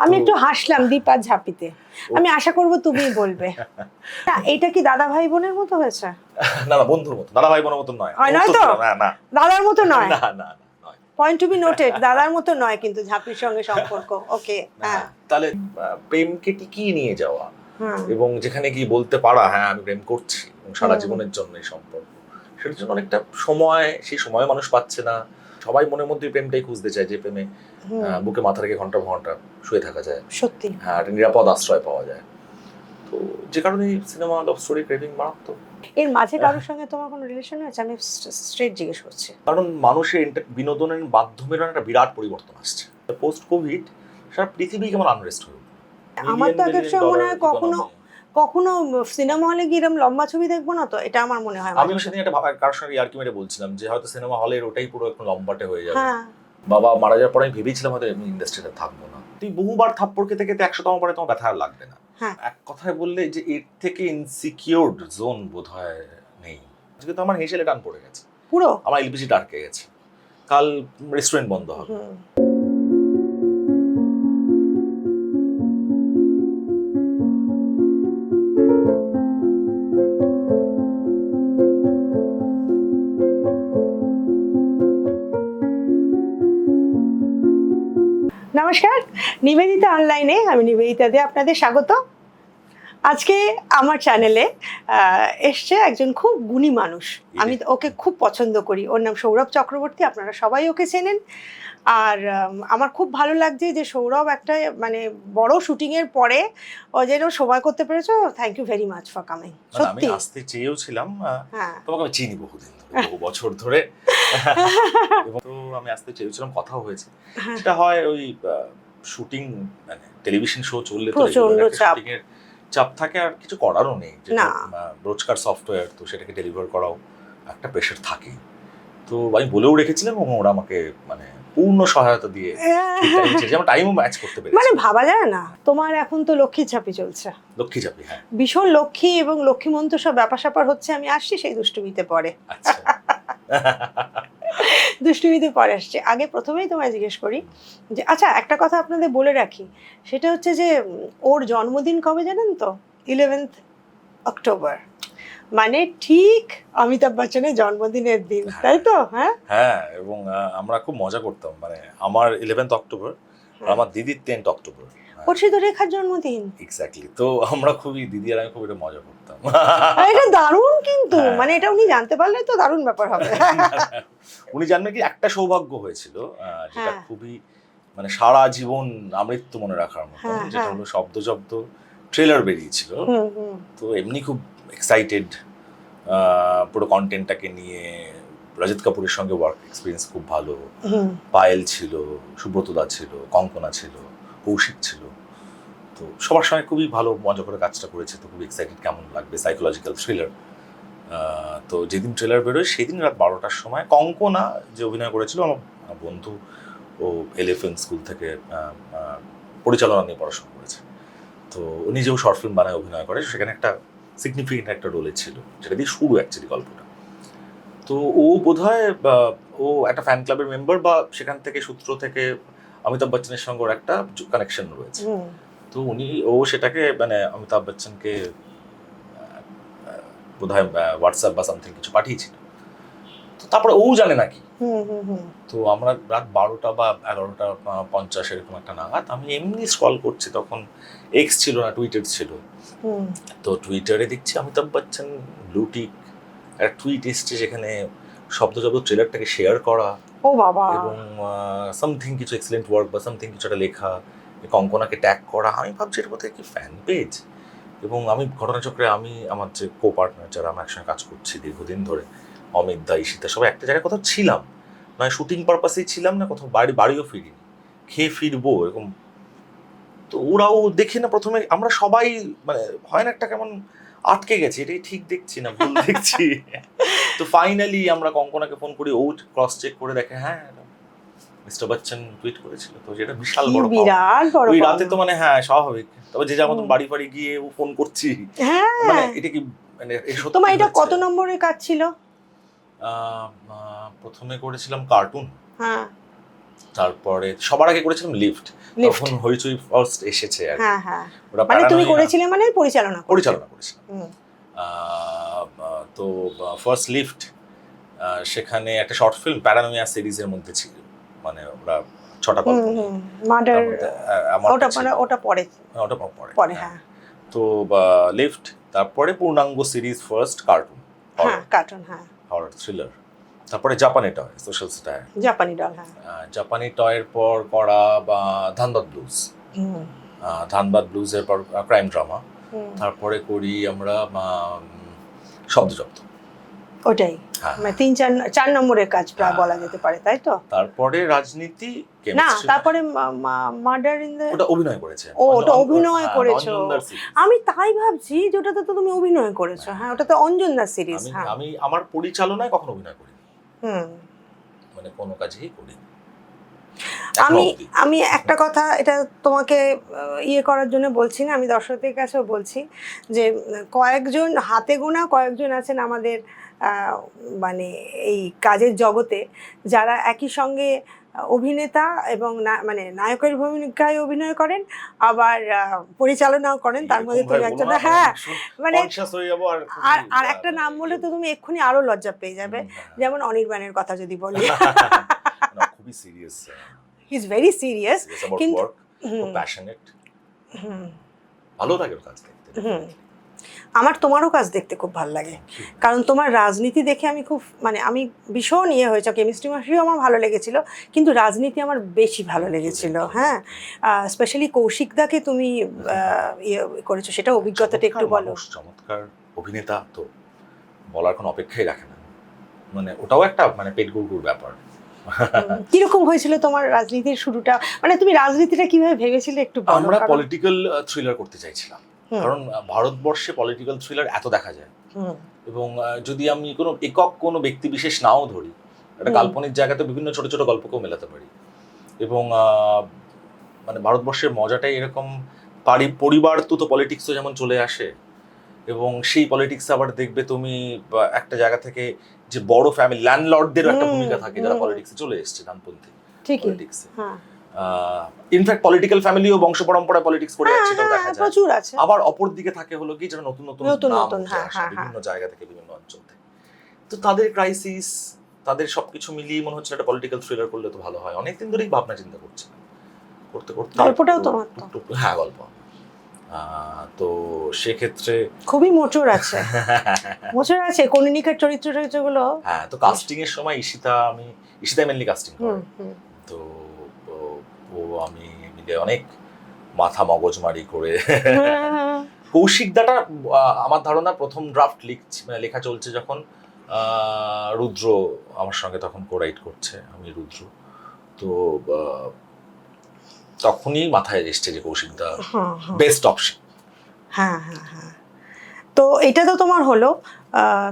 আমি একটু হাসলাম দীপ আর ঝাঁপিতে, আমি আশা করব তুমি বলবে। না, এটা কি দাদা ভাই বোনের মতো হয়েছে? না না, বন্ধুর মতো, দাদা ভাই বোনের মতো নয়। নয় তো? না না দাদার মতো নয়? না না নয়। পয়েন্ট টু বি নোটেড, দাদার মতো নয় কিন্তু ঝাঁপির সঙ্গে সম্পর্ক। ওকে, হ্যাঁ। তাহলে প্রেমকে টিকিয়ে নিয়ে যাওয়া এবং যেখানে গিয়ে বলতে পারা হ্যাঁ আমি প্রেম করছি এবং সারা জীবনের জন্য এই সম্পর্ক, সেটার জন্য অনেকটা সময়, সেই সময় মানুষ পাচ্ছে না। সবাই মনের মধ্যে প্রেমটাই খুঁজতে চায়, যে প্রেমে বুকে মাথা রেখে ঘন্টা ঘন্টা শুয়ে থাকা যায়, সত্যি হ্যাঁ একটা নিরাপদ আশ্রয় পাওয়া যায়। তো যে কারণে সিনেমা লাভ স্টোরি ক্রেভিং মারাত্মক। এর মাঝে কারোর সঙ্গে তোমার কোনো রিলেশন আছে? আমি স্ট্রেট জিজ্ঞেস করছি। কারণ মানুষের বিনোদনের মাধ্যমের একটা বিরাট পরিবর্তন আসছে। পোস্ট কোভিড সারা পৃথিবী কেমন আনরেস্ট হয়ে উঠল। আমার তো এক এক সময় মনে হয় কখনো সিনেমা হলে গিয়ে এরকম লম্বা ছবি দেখবো না, তো এটা আমার মনে হয়। আমি সেদিন একটা কারোর সঙ্গে ইয়ার্কি মেরে বলছিলাম যে হয়তো সিনেমা হলের ওটাই পুরো একটু লম্বাটে হয়ে যাবে। বাবা মারা যাওয়ার পরে আমি ভেবেছিলাম হয়তো এমনি ইন্ডাস্ট্রিতে থাকবো না। তুই বহুবার থাপ্পড় খেতে খেতে 100তম পরে তোমার ব্যথা আর লাগবে না। এক কথায় বললে যে এর থেকে ইনসিকিউরড জোন বোধহয় নেই। আজকে তো আমার হেসেলে টান পড়ে গেছে পুরো, আমার এলপিজি আটকে গেছে, কাল রেস্টুরেন্ট বন্ধ হবে। নমস্কার, নিবেদিতা অনলাইনে আমি নিবেদিতা দিয়ে আপনাদের স্বাগত। আজকে আমার চ্যানেলে এসছে একজন খুব গুণী মানুষ, আমি ওকে খুব পছন্দ করি। ওর নাম সৌরভ চক্রবর্তী, আপনারা সবাই ওকে চেনেন। আর আমার খুব ভালো লাগছে যে সৌরভ একটা মানে বড় শুটিংয়ের পরে ও যেন সময় করতে পেরেছো। Thank you very much for coming. সত্যি আমি আসতে চেয়েওছিলাম, তোমাকে আমি চিনি বহুদিন ধরে, বহু বছর ধরে, এবং তো আমি আসতে চেয়েছিলাম, কথাও হয়েছে। সেটা হয় ওই শুটিং মানে টেলিভিশন শো চললে তো শুটিং এর চাপ থাকে, আর কিছু করারও নেই, যেটা রোজকার সফটওয়্যার, তো সেটাকে ডেলিভার করাও একটা প্রেশার থাকে। তো আমি বলেও রেখেছিলাম এবং ওরা আমাকে মানে পূর্ণ সহায়তা দিয়ে যেমন টাইমও ম্যাচ করতে পেরেছি। মানে ভাবা যায় না। তোমার এখন তো লক্ষ্মী চাপি চলছে। লক্ষ্মী চাপি, হ্যাঁ, ভীষণ লক্ষ্মী এবং লক্ষ্মীমন্ত সব ব্যাপার স্যাপার হচ্ছে। আমি আসছি সেই দুষ্টুমিতে পরে। আচ্ছা দুষ্টুমিতে পরে আসছে। আগে প্রথমেই তোমায় জিজ্ঞেস করি যে আচ্ছা একটা কথা আপনাদের বলে রাখি, সেটা হচ্ছে যে ওর জন্মদিন কবে জানেন তো? 11th অক্টোবর, মানে ঠিক অমিতাভ বচ্চনের জন্মদিনের দিন, তাই তো? হ্যাঁ হ্যাঁ, এবং আমরা খুব মজা করতাম। মানে আমার 11th অক্টোবর, আমার দিদির 10th অক্টোবর, অর্চিত রেখার জন্মদিন। এক্স্যাক্টলি। তো আমরা খুবই, দিদি আর আমি খুব এটা মজা করতাম। এটা দারুণ, কিন্তু মানে এটা উনি জানতে পারলে তো দারুণ ব্যাপার হবে। উনি জানবেন কি, একটা সৌভাগ্য হয়েছিল যেটা খুবই মানে সারা জীবন আমৃত্যু মনে রাখার মতো, যেটা হলো শব্দ শব্দ ট্রেলার বেরিয়েছিল। তো এমনি খুব এক্সাইটেড পুরো কন্টেন্টটাকে নিয়ে। রজত কাপুরের সঙ্গে ওয়ার্ক এক্সপিরিয়েন্স খুব ভালো। পায়েল ছিল, সুব্রতদা ছিল, কঙ্কনা ছিল, কৌশিক ছিল। তো সবার সঙ্গে খুবই ভালো মজা করে কাজটা করেছে। তো খুব এক্সাইটেড কেমন লাগবে, সাইকোলজিক্যাল থ্রিলার। তো যেদিন ট্রেলার বেরোয় সেদিন রাত 12টার সময় কঙ্কনা যে অভিনয় করেছিল, আমার বন্ধু, ও এলিফেন্ট স্কুল থেকে পরিচালনা নিয়ে পড়াশোনা করেছে। তো ও নিজেও শর্ট ফিল্ম বানায়, অভিনয় করে, সেখানে একটা সিগনিফিকেন্ট একটা রোলে ছিল, যেটা দিয়ে শুরু অ্যাকচুয়ালি গল্পটা। তো ও বোধহয় ও একটা ফ্যান ক্লাবের মেম্বার, বা সেখান থেকে সূত্র থেকে অমিতাভ বচ্চনের সঙ্গে ওর একটা কানেকশন রয়েছে। তো ও সেটাকে মানে অমিতাভ বচ্চনকে বোধহয় হোয়াটসঅ্যাপ বা সামথিং কিছু পাঠিয়েছিল। তো তারপরে ও জানে নাকি। তো আমরা রাত 12টা বা 11:50 এরকম একটা নাগাদ আমি এমনি স্ক্রল করছি, তখন এক্স ছিল না, টুইটার ছিল। তো টুইটারে দেখছি অমিতাভ বচ্চন ব্লুটিক একটা টুইট এসছে, যেখানে শব্দ ট্রেলারটাকে শেয়ার করা, ও বাবা, এবং সামথিং কিছু এক্সিলেন্ট ওয়ার্ক বা সামথিং কিছু একটা লেখা, কঙ্কনাকে ট্যাগ করা। আমি ভাবছি এর মধ্যে কি ফ্যান পেজ। এবং আমি ঘটনাচক্রে আমি আমার যে কো পার্টনার, যারা আমরা একসঙ্গে কাজ করছি দীর্ঘদিন ধরে, অমিত দা, ঈশিতা, সবাই একটা জায়গায় কোথাও ছিলাম, নয় শুটিং পারপাসেই ছিলাম, না কোথাও বাড়িও ফিরিনি, খেয়ে ফিরবো এরকম। তো ওরাও দেখি না, প্রথমে আমরা সবাই মানে হয় না একটা কেমন আটকে গেছি, এটাই ঠিক দেখছি না ভুল দেখছি। তো ফাইনালি আমরা কঙ্কনাকে ফোন করি, ও ক্রস চেক করে দেখে হ্যাঁ মিস্টার বচ্চন টুইট করেছিল। তো যেটা বিশাল বড়, বিরাট বড়। ওই রাতে তো মানে হ্যাঁ স্বাভাবিক, তবে যে যার মতন বাড়ি বাড়ি গিয়ে ও ফোন করছি, মানে এটা কি মানে তোমার এটা কত নম্বরের কাজ ছিল? প্রথমে করেছিলাম কার্টুন, তারপরে সবার আগে করেছিলাম লিফট, তখন হইচই ফার্স্ট এসেছে আর হ্যাঁ হ্যাঁ, ওটা মানে তুমি প্যারানয়িয়া করেছিলে মানে পরিচালনা করেছিলাম। হুম। তো ফার্স্ট লিফট, সেখানে একটা শর্ট ফিল্ম প্যারানয়িয়া সিরিজের মধ্যে ছিল, মানে ওরা 6টা গল্প মার্ডার, ওটা পরে হ্যাঁ। তো লিফট, তারপরে পূর্ণাঙ্গ সিরিজ ফার্স্ট কার্টুন, কার্টুন, হ্যাঁ, হরর থ্রিলার, তারপরে জাপানি টয়, সোশ্যাল স্যাটায়ার, জাপানি ডল, হ্যাঁ, জাপানি টয়ের পর করা বা ধানবাদ ব্লুজ, ধানবাদ ব্লুজের পর ক্রাইম ড্রামা, তারপরে করি আমরা শব্দজব্দ, ওটাই মানে 3-4 নম্বরের কাজ প্রায় বলা যেতে পারে, তাই তো? তারপরে রাজনীতি, না, তারপরে মার্ডার ইন দ্য, ওটা অভিনয় করেছে। ওটা অভিনয় করেছো, আমি তাই ভাবছি যে ওটাতে তো তুমি অভিনয় করেছো। হ্যাঁ, ওটা তো অঞ্জনদার সিরিজ। হ্যাঁ, আমি আমার পরিচালনায় কখনো অভিনয় করিনি, মানে কোনো কাজেই করিনি। আমি একটা কথা এটা তোমাকে ইয়ে করার জন্য বলছি না, আমি দর্শকদের কাছেও বলছি যে কয়েকজন হাতে গোনা কয়েকজন আছেন আমাদের মানে এই কাজের জগতে, যারা একই সঙ্গে অভিনেতা এবং মানে নায়কের ভূমিকায় অভিনয় করেন, আবার পরিচালনাও করেন। তার মধ্যে তুমি একজন, হ্যাঁ, মানে আর একটা নাম বলে তো তুমি এক্ষুনি আরো লজ্জা পেয়ে যাবে, যেমন অনির্বাণের কথা যদি বলি, খুবই serious, he is very serious, কিন্তু প্যাশনেট, ভালো লাগে ওর কাজ দেখতে। আমার তোমারও কাজ দেখতে খুব ভালো লাগে, কারণ তোমার রাজনীতি দেখে আমি খুব, মানে আমি ভীষণ ইয়ে হয়েছে। কেমিস্ট্রি মাস্ট্রিও আমার ভালো লেগেছিল, কিন্তু রাজনীতি আমার বেশি ভালো লেগেছিল। হ্যাঁ, স্পেশালি কৌশিকদাকে তুমি ইয়ে করেছো, সেটা অভিজ্ঞতাটা একটু বলো। চমৎকার অভিনেতা, তো বলার কোনো অপেক্ষাই রাখে না, মানে ওটাও একটা মানে পেট গুড়গুড় ব্যাপার। কিরকম হয়েছিল তোমার রাজনীতির শুরুটা, মানে তুমি রাজনীতিটা কিভাবে ভেবেছিলে একটু বলো। আমরা পলিটিক্যাল থ্রিলার করতে চাইছিলাম, কারণ ভারতবর্ষে পলিটিক্যাল থ্রিলার এত দেখা যায়, এবং যদি আমি কোনো ব্যক্তি বিশেষ নাও ধরি, একটা কাল্পনিক জায়গাতে বিভিন্ন ছোট ছোট গল্পকেও মেলাতে পারি, এবং মানে ভারতবর্ষের মজাটাই এরকম, পরিবার তো পলিটিক্সও যেমন চলে আসে, এবং সেই পলিটিক্স আবার দেখবে তুমি একটা জায়গা থেকে যে বড় ফ্যামিলি ল্যান্ডলর্ডদেরও একটা ভূমিকা থাকে, যারা পলিটিক্সে চলে এসছে, ডানপন্থী পলিটিক্সে। ইনফ্যাক্ট পলিটিক্যাল ফ্যামিলিও বংশ পরম্পরায় পলিটিক্স করে যাচ্ছে, এটাও দেখা যায়। প্রচুর আছে। আবার অপর দিকে থাকে হলো কি, যারা নতুন বিভিন্ন জায়গা থেকে, বিভিন্ন অঞ্চল থেকে, তো তাদের ক্রাইসিস, তাদের সবকিছু মিলিয়ে মনে হচ্ছে একটা পলিটিক্যাল থ্রিলার করলে তো ভালো হয়। অনেকদিন ধরেই ভাবনা চিন্তা করছি, করতে গল্পটাও তোমার তো, হ্যাঁ, গল্প। তো সেক্ষেত্রে খুবই মোচড় আছে, কনিনিকার চরিত্রগুলো। হ্যাঁ, তো কাস্টিং এর সময় ঈশিতা মেনলি কাস্টিং করে, তো ও আমি মিলে অনেক মাথা মগজমারি করে কৌশিকদাটা আমার ধারণা প্রথম ড্রাফট লেখা চলছে যখন, রুদ্র আমার সঙ্গে তখন কোরাইট করছে, আমি রুদ্র, তো তখনই মাথায় এসছে যে কৌশিকদা বেস্ট অপশন। হ্যাঁ হ্যাঁ হ্যাঁ, তো এটা তো তোমার হলো।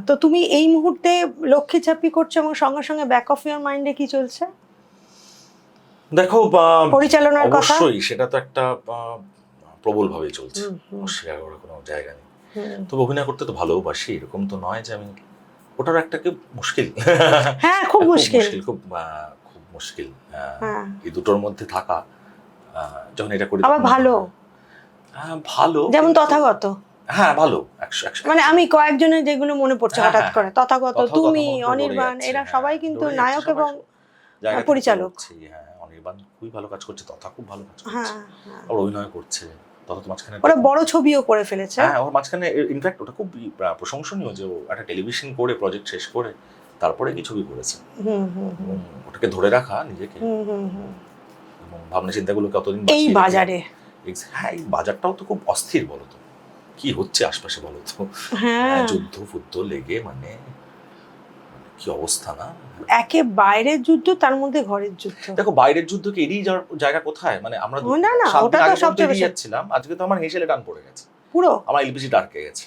তো তুমি এই মুহূর্তে লক্ষ্মী ছাপ্পি করছো, এবং সঙ্গে সঙ্গে ব্যাক অফ ইওর মাইন্ডে কি চলছে? দেখো, পরিচালনার কথা অবশ্যই সেটা তো একটা প্রবলভাবেই চলছে, অস্বীকার করার কোনো জায়গা নেই। তবে অভিনয় করতে তো ভালোবাসি, এরকম তো নয় যে আমি, ওটার একটা কি মুশকিল, হ্যাঁ, খুব মুশকিল, খুব মুশকিল এই দুটোর মধ্যে থাকা। যখন এটা করি আবার ভালো, যেমন তথাগত, হ্যাঁ ভালো, মানে আমি কয়েকজনের যেগুলো মনে পড়ছে হঠাৎ করে, তথাগত, তুমি, অনির্বাণ, এরা সবাই কিন্তু নায়ক এবং পরিচালক। হ্যাঁ, অনির্বাণ খুবই ভালো কাজ করছে, তথা খুব ভালো কাজ করছে, আর অভিনয় করছে। তথা তো মাঝখানে ওরা বড় ছবিও করে ফেলেছে। হ্যাঁ, ওর মাঝখানে ইনফ্যাক্ট ওটা খুব প্রশংসনীয় যে ও একটা টেলিভিশন করে প্রজেক্ট শেষ করে তারপরে কি ছবি করেছে, ওটাকে ধরে রাখা নিজেকে, এবং ভাবনা চিন্তাগুলো কতদিন এই বাজারে, হ্যাঁ, এই বাজারটাও তো খুব অস্থির, বলতো কি হচ্ছে আশপাশে, বলতো যুদ্ধ ফুদ্ধ লেগে, মানে কি অবস্থা না, একে বাইরের যুদ্ধ, তার মধ্যে ঘরের যুদ্ধ। দেখো, বাইরের যুদ্ধকে এড়িয়ে যাওয়ার জায়গা কোথায়, মানে আমরা যাচ্ছিলাম, আজকে তো আমার হেসেলে টান পড়ে গেছে পুরো, আমার এলপিজি ডার্কে গেছে,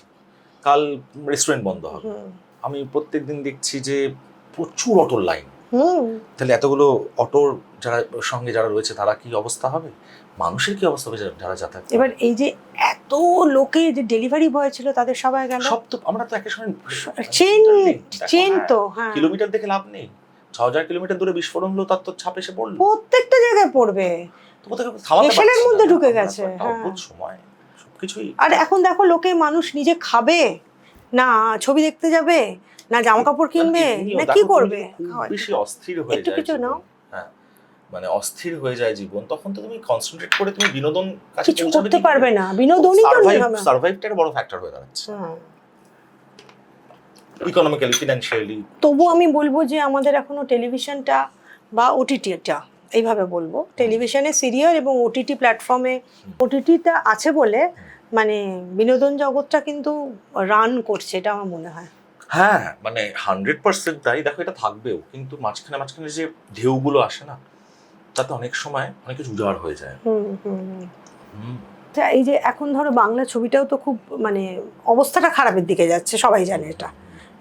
কাল রেস্টুরেন্ট বন্ধ হবে, আমি প্রত্যেকদিন দেখছি যে প্রচুর অটোর লাইন, তাহলে এতগুলো অটোর যারা রয়েছে তারা কি অবস্থা হবে, মানুষের কি অবস্থা হবে যারা যাতায়াত। এবার এই যে এত লোকে যে ডেলিভারি বয় ছিল তাদের সবাই গেল, সব তো আমরা তো একের সঙ্গে চেন তো, কিলোমিটার দেখে লাভ নেই, 6,000 কিলোমিটার দূরে বিস্ফোরণ হলো, তার তো ছাপ এসে পড়লো, প্রত্যেকটা জায়গায় পড়বে, তো কোথাও থামাতে পারছি এশিয়ানের না। মধ্যে ঢুকে আমরা গেছে। তো একটা অদ্ভুত সময়, সবকিছুই। আর এখন দেখো লোকে মানুষ নিজে খাবে না, ছবি দেখতে যাবে না, জামা কাপড় কিনবে না, কি করবে, খুব বেশি অস্থির হয়ে একটু যায় কিছু নাও, হ্যাঁ, মানে অস্থির হয়ে যায় জীবন, তখন তো তুমি কনসেন্ট্রেট করে তুমি বিনোদন কাছে কিছু পৌঁছাবে করতে পারবে না, বিনোদনই তো নেই। সার্ভাইভটা একটা বড় ফ্যাক্টর হয়ে দাঁড়াচ্ছে ইকোনমিক্যালি, ফিনান্সিয়ালি। তবু আমি বলবো যে আমাদের এখনো টেলিভিশনটা বা ওটিটিটা, এইভাবে বলবো, টেলিভিশনে সিরিয়াল এবং ওটিটি প্ল্যাটফর্মে ওটিটিটা আছে বলে মানে বিনোদন জগৎটা কিন্তু রান করছে, এটা আমার মনে হয়। হ্যাঁ, মানে 100% তাই। দেখো, এটা থাকবেও, কিন্তু মাঝখানে মাঝখানে যে ঢেউগুলো আসে না, তাতে অনেক সময় অনেক কিছু উজাড় হয়ে যায়। এই যে এখন ধরো বাংলা ছবিটাও তো খুব মানে অবস্থাটা খারাপের দিকে যাচ্ছে, সবাই জানে এটা,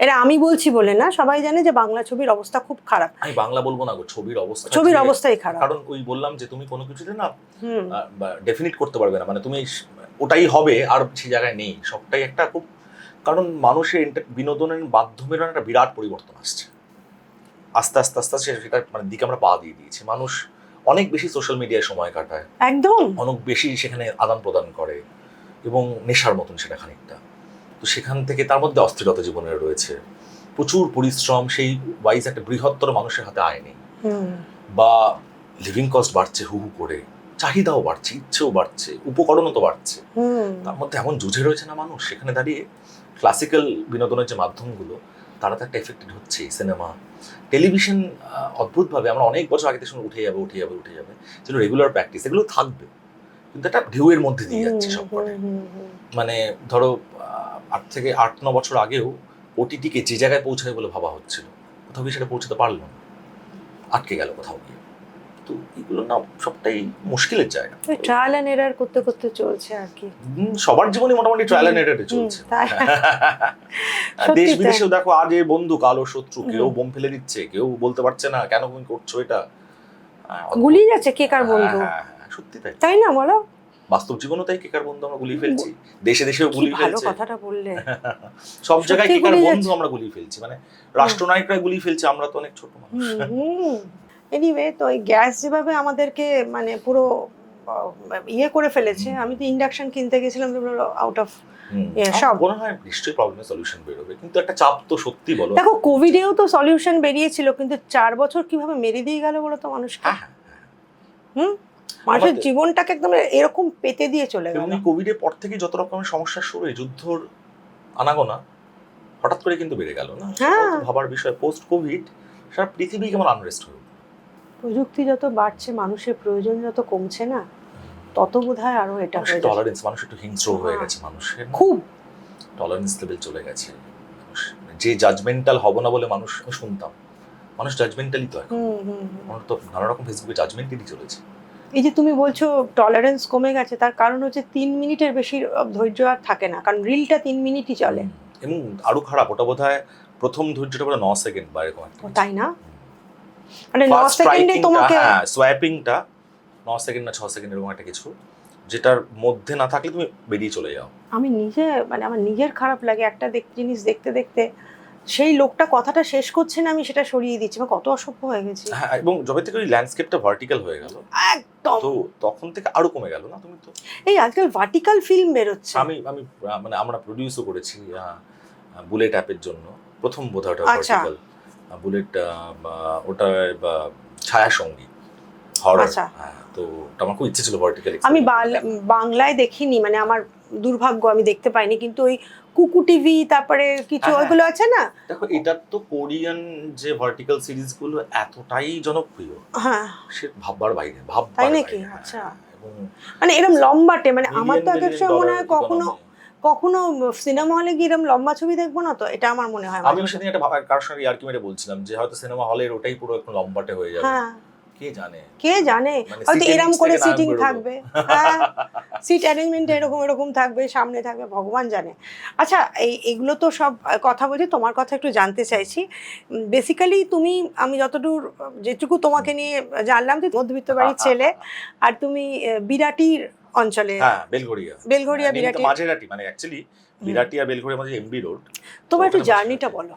এটা আমি বলছি বলে না, সবাই জানে যে বাংলা ছবির অবস্থা খুব খারাপ। আমি বাংলা বলবো না গো, ছবির অবস্থাই খারাপ। কারণ ওই বললাম যে তুমি কোনো কিছুতে না ডেফিনিট করতে পারবে না, মানে তুমি ওটাই হবে আর সেই জায়গায় নেই, সবটাই একটা খুব, কারণ মানুষের বিনোদনের মাধ্যমের একটা বিরাট পরিবর্তন আসছে আস্তে আস্তে আস্তে আস্তে, সেটা মানে দিকে আমরা পা দিয়ে দিয়েছি। মানুষ অনেক বেশি সোশ্যাল মিডিয়ায় সময় কাটায়, একদম অনেক বেশি সেখানে আদান প্রদান করে, এবং নেশার মতন সেটা খানিকটা। তো সেখান থেকে তার মধ্যে অস্থিরতা জীবনের রয়েছে, প্রচুর পরিশ্রম, সেই ওয়াইজ একটা বৃহত্তর মানুষের হাতে আয় নেই, বা লিভিং কস্ট বাড়ছে হু হু করে, চাহিদাও বাড়ছে, ইচ্ছেও বাড়ছে, উপকরণও তো বাড়ছে, তার মধ্যে এমন জুঝে রয়েছে না মানুষ, সেখানে দাঁড়িয়ে ক্লাসিক্যাল বিনোদনের যে মাধ্যমগুলো তারা তো একটা এফেক্টেড হচ্ছে। সিনেমা, টেলিভিশন, অদ্ভুতভাবে আমরা অনেক বছর আগে থেকে উঠে যাবে যেগুলো রেগুলার প্র্যাকটিস, এগুলো থাকবে, কিন্তু একটা ঢেউয়ের মধ্যে দিয়ে যাচ্ছে সবকটা। মানে ধরো 8-9 বছর আগেও ওটিটিকে যে জায়গায় পৌঁছাবে বলে ভাবা হচ্ছিল, কোথাও গিয়ে সেটা পৌঁছাতে পারলো না, আটকে গেল কোথাও গিয়ে। তো এগুলো না সবটাই মুশকিলের জায়গা, ট্রায়াল এন্ড এরর করতে করতে চলছে আর কি। সবার জীবনে মোটামুটি ট্রায়াল এন্ড এররে চলছে। দেশ বিদেশেও দেখো, আজ এই বন্ধু কাল ও শত্রু, কেউ বোম ফেলে দিচ্ছে, কেউ বলতে পারছে না কেন তুমি করছো এটা, গুলি যাচ্ছে কে কার বন্ধু। সত্যি তাই, তাই না বলো, বাস্তব জীবনেও তাই, কে কার বন্ধু আমরা গুলি ফেলছি, দেশে দেশেও গুলি ফেলছে, ভালো কথাটা বললে, সব জায়গায় কে কার বন্ধু আমরা গুলি ফেলছি, মানে রাষ্ট্রনায়করা গুলি ফেলছে, আমরা তো অনেক ছোট মানুষ। এনিওয়ে, তো এই গ্যাস যেভাবে আমাদেরকে মানে পুরো ইয়ে করে ফেলেছে, আমি তো ইন্ডাকশন কিনতে গেছিলাম আউট অফ সব, মনে হয় নিশ্চয়ই প্রবলেমের সলিউশন বেরোবে, কিন্তু একটা চাপ তো সত্যি বলো। দেখো কোভিডেও তো সলিউশন বেরিয়েছিল, কিন্তু 4 বছর কিভাবে মেরে দিয়ে গেল বলো তো মানুষকে। মানুষের জীবনটাকে একদম এরকম পেতে দিয়ে চলে গেল। কোভিডের পর থেকে যত রকমের সমস্যা শুরু হয়, যুদ্ধর আনাগোনা হঠাৎ করে কিন্তু বেড়ে গেল না, ভাবার বিষয়। পোস্ট কোভিড সারা পৃথিবী কেমন আনরেস্ট হয়ে, প্রযুক্তি যত বাড়ছে, মানুষের প্রয়োজন যত কমছে না, তত বোধহয় আরো এটা হয়ে যাচ্ছে। টলারেন্স, মানুষ একটু হিংস্র হয়ে গেছে, মানুষের খুব টলারেন্স লেভেল চলে গেছে। যে জাজমেন্টাল হব না বলে মানুষ, আমি শুনতাম মানুষ জাজমেন্টালি, তো এখন মানুষ তো নানা রকম ফেসবুকে জাজমেন্টালি চলেছে। এই যে তুমি বলছো টলারেন্স কমে গেছে, তার কারণ হচ্ছে 3 মিনিটের বেশি ধৈর্য আর থাকে না, কারণ রিলটা 3 মিনিটই চলে। এবং আরো খারাপ, ওটা বোধহয় প্রথম ধৈর্যটা বলে 9 সেকেন্ড বা এরকম একটা, তাই না? মানে 9 সেকেন্ডে তোমাকে সোয়াইপিংটা 9 সেকেন্ড না 6 সেকেন্ড এরকম একটা কিছু, যেটার মধ্যে না থাকলে তুমি বেরিয়ে চলে যাও। আমি নিজে মানে আমার নিজের খারাপ লাগে, একটা জিনিস দেখতে দেখতে সেই লোকটা কথাটা শেষ করছে না, আমি সেটা সরিয়ে দিচ্ছি, আমি কত অসভ্য হয়ে গেছি। হ্যাঁ, এবং যবে থেকে ওই ল্যান্ডস্কেপটা ভার্টিক্যাল হয়ে গেল একদম, তো তখন থেকে আরো কমে গেল না। তুমি তো এই আজকাল ভার্টিক্যাল ফিল্ম বেরোচ্ছে, আমি মানে আমরা প্রোডিউসও করেছি বুলেট অ্যাপের জন্য, প্রথম বোধহয় ওটা ভার্টিক্যাল বুলেট, ওটা ছায়া সঙ্গী হরর। তো আমার খুব ইচ্ছে ছিল ভার্টিক্যাল। আমি বাংলায় দেখিনি, মানে আমার দুর্ভাগ্য, আমি দেখতে পাইনি, কিন্তু ওই কুকু টিভি তারপরে কিছু ওইগুলো আছে না। দেখো, এটা তো কোরিয়ান যে ভার্টিক্যাল সিরিজগুলো এতটাই জনপ্রিয়, হ্যাঁ সে ভাববার বাইরে, তাই নাকি? আচ্ছা, মানে এরকম লম্বাটে, মানে আমার তো এক সময় মনে হয় কখনো সিনেমা হলে গিয়ে এরকম লম্বা ছবি দেখবো না, তো এটা আমার মনে হয়। আমি সেদিন একটা কারোর সঙ্গে ইয়ার্কি মেরে বলছিলাম যে হয়তো সিনেমা হলের ওটাই পুরো একটু লম্বাটে হয়ে যাবে। কে জানে হয়তো এরকম করে সিটিং থাকবে, হ্যাঁ সিট অ্যারেঞ্জমেন্ট এরকম থাকবে, সামনে থাকবে, ভগবান জানে। আচ্ছা, এইগুলো তো সব কথা বলছি, তোমার কথা একটু জানতে চাইছি। বেসিক্যালি তুমি, আমি যতদূর যেটুকু তোমাকে নিয়ে জানলাম, যে মধ্যবিত্ত বাড়ির ছেলে, আর তুমি বিরাটির অঞ্চলে, বেলঘড়িয়া বিরাটি মাঝেরাটি, মানে অ্যাকচুয়ালি বিরাটি আর বেলঘড়িয়ার মাঝে এমবি রোড। তোমার একটু জার্নিটা বলো।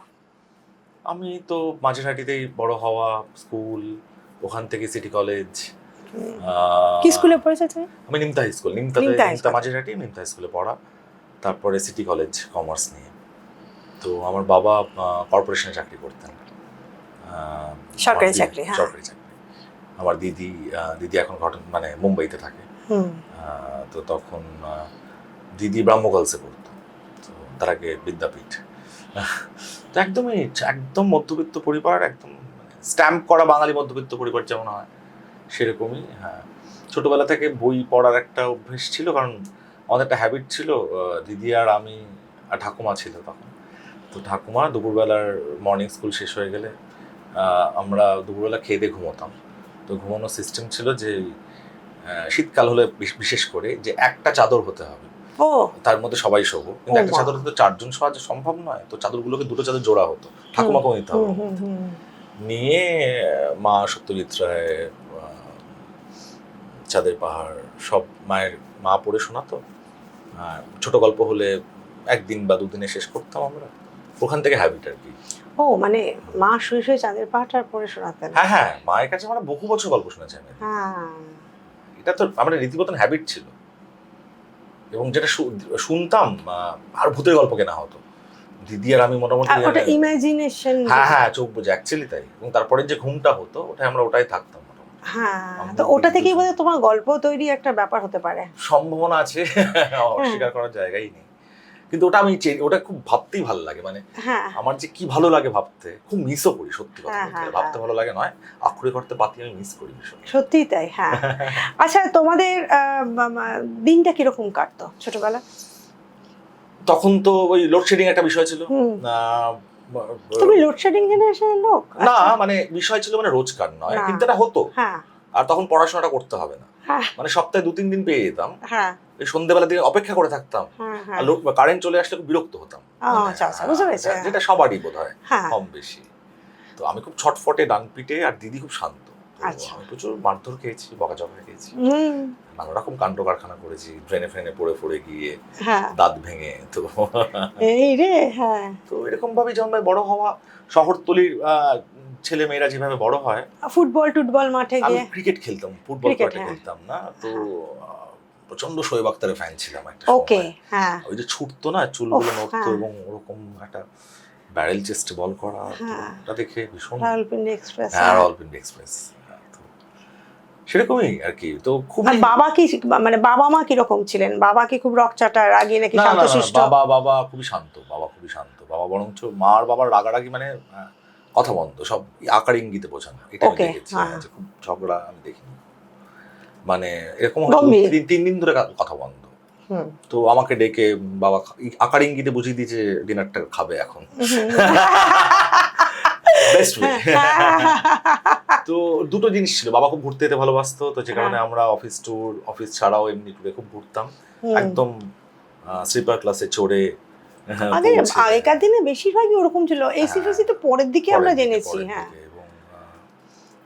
আমি তো মাঝেরহাটিতেই বড় হওয়া, স্কুল, ওখান থেকে সিটি কলেজ। কি স্কুলে পড়েছো তুমি? আমি Nimta high school, Nimta Majherhati Nimta high স্কুলে পড়া, তারপরে সিটি কলেজ কমার্স নিয়ে। তো আমার বাবা কর্পোরেশনে চাকরি করতেন, সরকারি চাকরি। সরকারি চাকরি। আমার দিদি এখন মানে মুম্বাইতে থাকে। তো তখন দিদি ব্রাহ্মগার্লসে পড়তো, তো তার আগে বিদ্যাপীঠ। তো একদম মধ্যবিত্ত পরিবার, একদম স্ট্যাম্প করা বাঙালি মধ্যবিত্ত পরিবার যেমন হয় সেরকমই। হ্যাঁ, ছোটবেলা থেকে বই পড়ার একটা অভ্যেস ছিল, কারণ আমাদের একটা হ্যাবিট ছিল, দিদি আর আমি আর ঠাকুমা ছিল তখন। তো ঠাকুমা দুপুরবেলার মর্নিং স্কুল শেষ হয়ে গেলে আমরা দুপুরবেলা খেয়ে দিয়ে ঘুমোতাম। তো ঘুমানোর সিস্টেম ছিল যে শীতকাল হলে বিশেষ করে যে একটা চাদর হতে হবে, তার মধ্যে সবাই শোবো, কিন্তু একটা চাদর তো 4 জন শোয়া সম্ভব নয়। তো চাদরগুলোকে 2টো চাদর জোড়া হতো, ঠাকুমাকেও নিতে হবে। নিয়ে মা সত্যজিৎ রায়, চাঁদের পাহাড় সব মা পড়ে শোনাতো। ছোট গল্প হলে 1 দিন বা 2 দিনে শেষ করতাম আমরা। ওখান থেকে হ্যাবিট আর কি। মানে মা শুয়ে শুয়ে চাঁদের পাহাড়টা পড়ে শোনাতেন? হ্যাঁ, মায়ের কাছে আমরা বহু বছর গল্প শুনেছি আমি। এটা তো আমাদের রীতিমতন হ্যাবিট ছিল, এবং যেটা শুনতাম আর ভূতের গল্প কেনা হতো দিদি আর আমি মোটামুটি। ওটা ইমাজিনেশন। হ্যাঁ, চোখ বুঝে অ্যাকচুয়ালি তাই। এবং তারপরে যে ঘুমটা হতো ওটাই থাকতাম। তো ওটা থেকেই বোধহয় তোমার গল্প তৈরি একটা ব্যাপার হতে পারে, সম্ভাবনা আছে, অস্বীকার করার জায়গাই নেই। কিন্তু ওটা খুব ভাবতেই ভালো লাগে, মানে আমার যে কি ভালো লাগে ভাবতে, খুব মিসও করি সত্যি কথা বলতে। ভাবতে ভালো লাগে নয়, আক্ষরিক করতে পাতি আমি মিস করি ভীষণ। সত্যিই তাই। হ্যাঁ। আচ্ছা, তোমাদের দিনটা কিরকম কাটতো ছোটবেলা? তখন তো ওই লোডশেডিং একটা বিষয় ছিল। তুমি লোডশেডিং জেনারেশনের লোক? না, মানে বিষয় ছিল, মানে রোজকার নয়, কিন্তু এটা হতো। আর তখন পড়াশোনাটা করতে হবে না, মানে সপ্তাহে 2-3 দিন পেয়ে যেতাম। এই সন্ধ্যেবেলা দিকে অপেক্ষা করে থাকতাম, আর কারেন্ট চলে আসলে খুব বিরক্ত হতাম, যেটা সবারই বোধ হয় কম বেশি। তো আমি খুব ছটফটে ডান পিটে, আর দিদি খুব শান্ত। আমি প্রচুর মারধর খেয়েছি, বকাঝকা খেয়েছি, নানা রকম কাণ্ড কারখানা করেছি, ড্রেনে ফ্রেনে পড়ে গিয়ে দাঁত ভেঙে। তো তো এরকম ভাবে যেমন বড় হওয়া, শহরতলির ছেলে মেয়েরা যেভাবে বড় হয়, ফুটবল মাঠে গিয়ে ক্রিকেট খেলতাম, ফুটবল মাঠে খেলতাম না। তো প্রচন্ড শোয়েব আখতারের ফ্যান ছিলাম একটা সময়। ওই যে ছুটতো না, চুলগুলো নড়তো, এবং ওরকম একটা ব্যারেল চেস্ট বল করা, ওটা দেখে ভীষণ। রাওয়ালপিন্ডি এক্সপ্রেস। রাওয়ালপিন্ডি এক্সপ্রেস সেরকমই আর কি। তো খুব। বাবা কি, মানে বাবা মা কিরকম ছিলেন? বাবা কি খুব রকচাটা, রাগী নাকি শান্তশিষ্ট? বাবা খুবই শান্ত। বাবা বরঞ্চ মা আর বাবার রাগারাগি মানে কথা বন্ধ, সব আকার ইঙ্গিতে বোঝানো। এটা আমি দেখেছি, খুব ঝগড়া আমি দেখিনি। মানে এরকম 3 দিন ধরে কথা বন্ধ। তো আমাকে ডেকে বাবা আকার ইঙ্গিতে বুঝিয়ে দিয়েছে ডিনারটা খাবে এখন। Best way. তো দুটো জিনিস ছিল, বাবা খুব ঘুরতে যেতে ভালোবাসতো, তো যে কারণে আমরা অফিস ছাড়াও এমনি টুরে খুব ঘুরতাম, একদম স্লিপার ক্লাসে চড়ে। আগেকার দিনে বেশিরভাগই ওরকম ছিল, এসি ফেসি তো পরের দিকে আমরা জেনেছি। হ্যাঁ,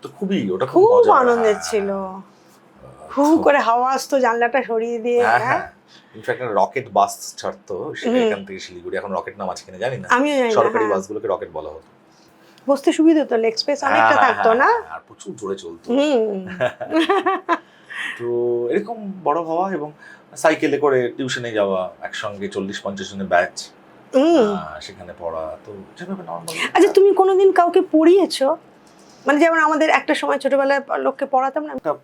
তো ওটা খুব আনন্দের ছিল। খুব করে হাওয়া আসতো জানলাটা সরিয়ে দিয়ে। ইনফ্যাক্ট রকেট বাস ছাড়তো এখান থেকে শিলিগুড়ি, এখন রকেট নাম আছে কিনা জানি না, সরকারি বাসগুলোকে রকেট বলা হতো। বসতে সুবিধা হতো, এক্সপ্রেস অনেকটা থাকতো না, আর প্রচুর জোরে চলতো। তো এরকম বড় হওয়া, এবং সাইকেলে করে টিউশনে যাওয়া, একসঙ্গে 40-50 জনের ব্যাচ, সেখানে পড়া। তো যেভাবে নরমাল। আচ্ছা, তুমি কোনোদিন কাউকে পড়িয়েছো? মানে যেমন আমাদের একটা সময় ছোটবেলায় লোককে পড়াতাম না। একটা